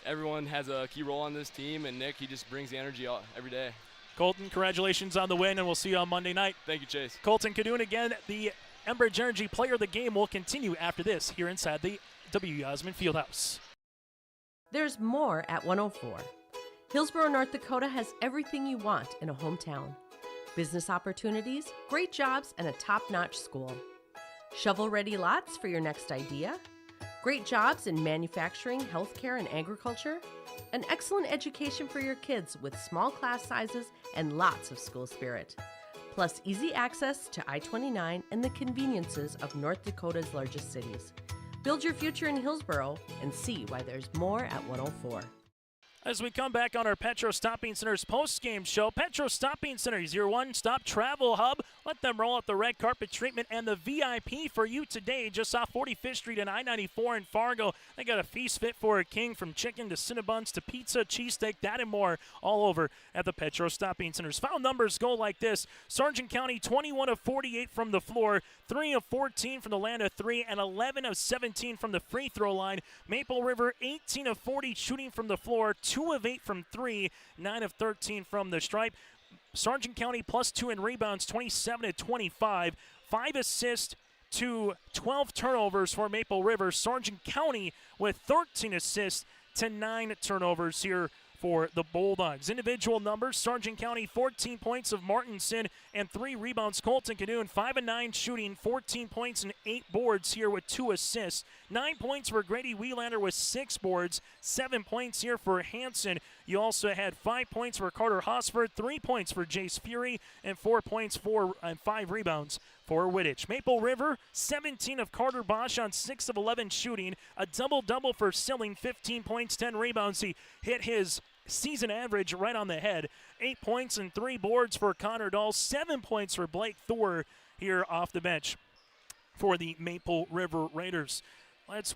everyone has a key role on this team, and Nick, he just brings the energy every day. Colton, congratulations on the win, and we'll see you on Monday night. Thank you, Chase. Colton Cadoon again, the Enbridge Energy Player of the Game, will continue after this here inside the W. Osmond Fieldhouse. There's more at 104. Hillsborough, North Dakota has everything you want in a hometown. Business opportunities, great jobs, and a top-notch school. Shovel-ready lots for your next idea. Great jobs in manufacturing, healthcare, and agriculture. An excellent education for your kids with small class sizes and lots of school spirit. Plus easy access to I-29 and the conveniences of North Dakota's largest cities. Build your future in Hillsborough and see why there's more at 104. As we come back on our Petro Stopping Center's post-game show, Petro Stopping Center is your one-stop travel hub. Let them roll out the red carpet treatment and the VIP for you today, just off 45th Street and I-94 in Fargo. They got a feast fit for a king, from chicken to Cinnabons to pizza, cheesesteak, that and more, all over at the Petro Stopping Center's. Foul numbers go like this: Sargent County 21 of 48 from the floor, 3 of 14 from the land of 3, and 11 of 17 from the free throw line. Maple River 18 of 40 shooting from the floor, 2 of 8 from 3, 9 of 13 from the stripe. Sargent County +2 in rebounds, 27 of 25, 5 assists to 12 turnovers for Maple River. Sargent County with 13 assists to 9 turnovers here for the Bulldogs. Individual numbers: Sargent County 14 points of Martinson and 3 rebounds. Colton Cadoon 5 of 9 shooting, 14 points and 8 boards here with 2 assists. 9 points for Grady Wielander with 6 boards. 7 points here for Hansen. You also had 5 points for Carter Hosford, 3 points for Jace Fury, and 4 points and 5 rebounds for Wittich. Maple River, 17 of Carter Bosch on 6 of 11 shooting. A double-double for Silling, 15 points, 10 rebounds. He hit his season average right on the head. 8 points and 3 boards for Connor Dahl. 7 points for Blake Thor here off the bench for the Maple River Raiders.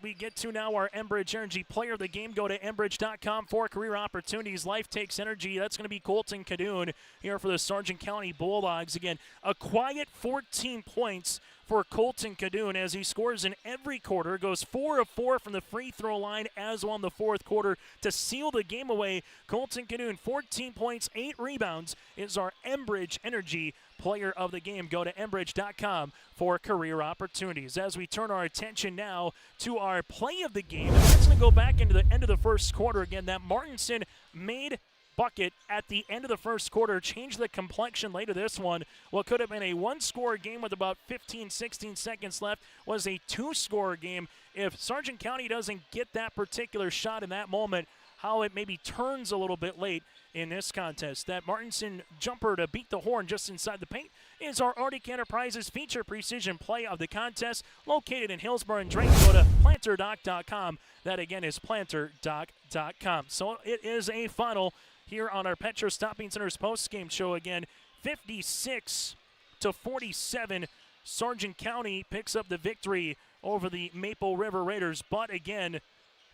We get to now our Enbridge Energy Player of the Game. Go to Enbridge.com for career opportunities. Life Takes Energy. That's going to be Colton Cadoon here for the Sargent County Bulldogs. Again, a quiet 14 points for Colton Cadoon as he scores in every quarter. Goes 4 of 4 from the free throw line as well in the fourth quarter to seal the game away. Colton Cadoon, 14 points, 8 rebounds, is our Enbridge Energy Player of the Game. Go to Enbridge.com for career opportunities. As we turn our attention now to our Play of the Game, that's going to go back into the end of the first quarter again. That Martinson made bucket at the end of the first quarter changed the complexion late of this one. What could have been a 1-score game with about 15, 16 seconds left was a 2-score game. If Sargent County doesn't get that particular shot in that moment, how it maybe turns a little bit late in this contest. That Martinson jumper to beat the horn just inside the paint is our Arctic Enterprises feature precision play of the contest, located in Hillsborough and Drake. Go to planterdoc.com. That again is planterdoc.com. So it is a final here on our Petro Stopping Center's post-game show. Again, 56-47. Sargent County picks up the victory over the Maple River Raiders. But again,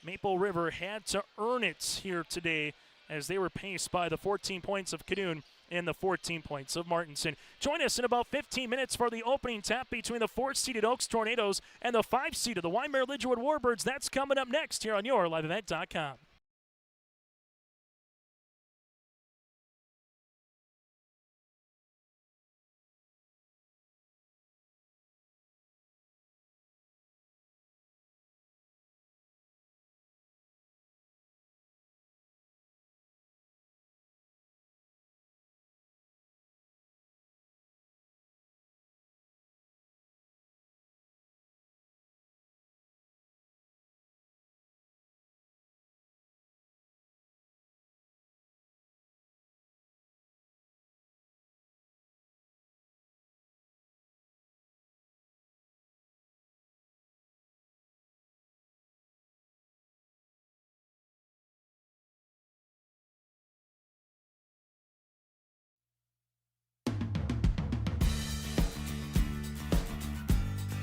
Maple River had to earn it here today as they were paced by the 14 points of Cadoon and the 14 points of Martinson. Join us in about 15 minutes for the opening tap between the 4th-seeded Oaks Tornadoes and the 5th-seeded the Wyndmere Lidgerwood Warbirds. That's coming up next here on your LiveEvent.com.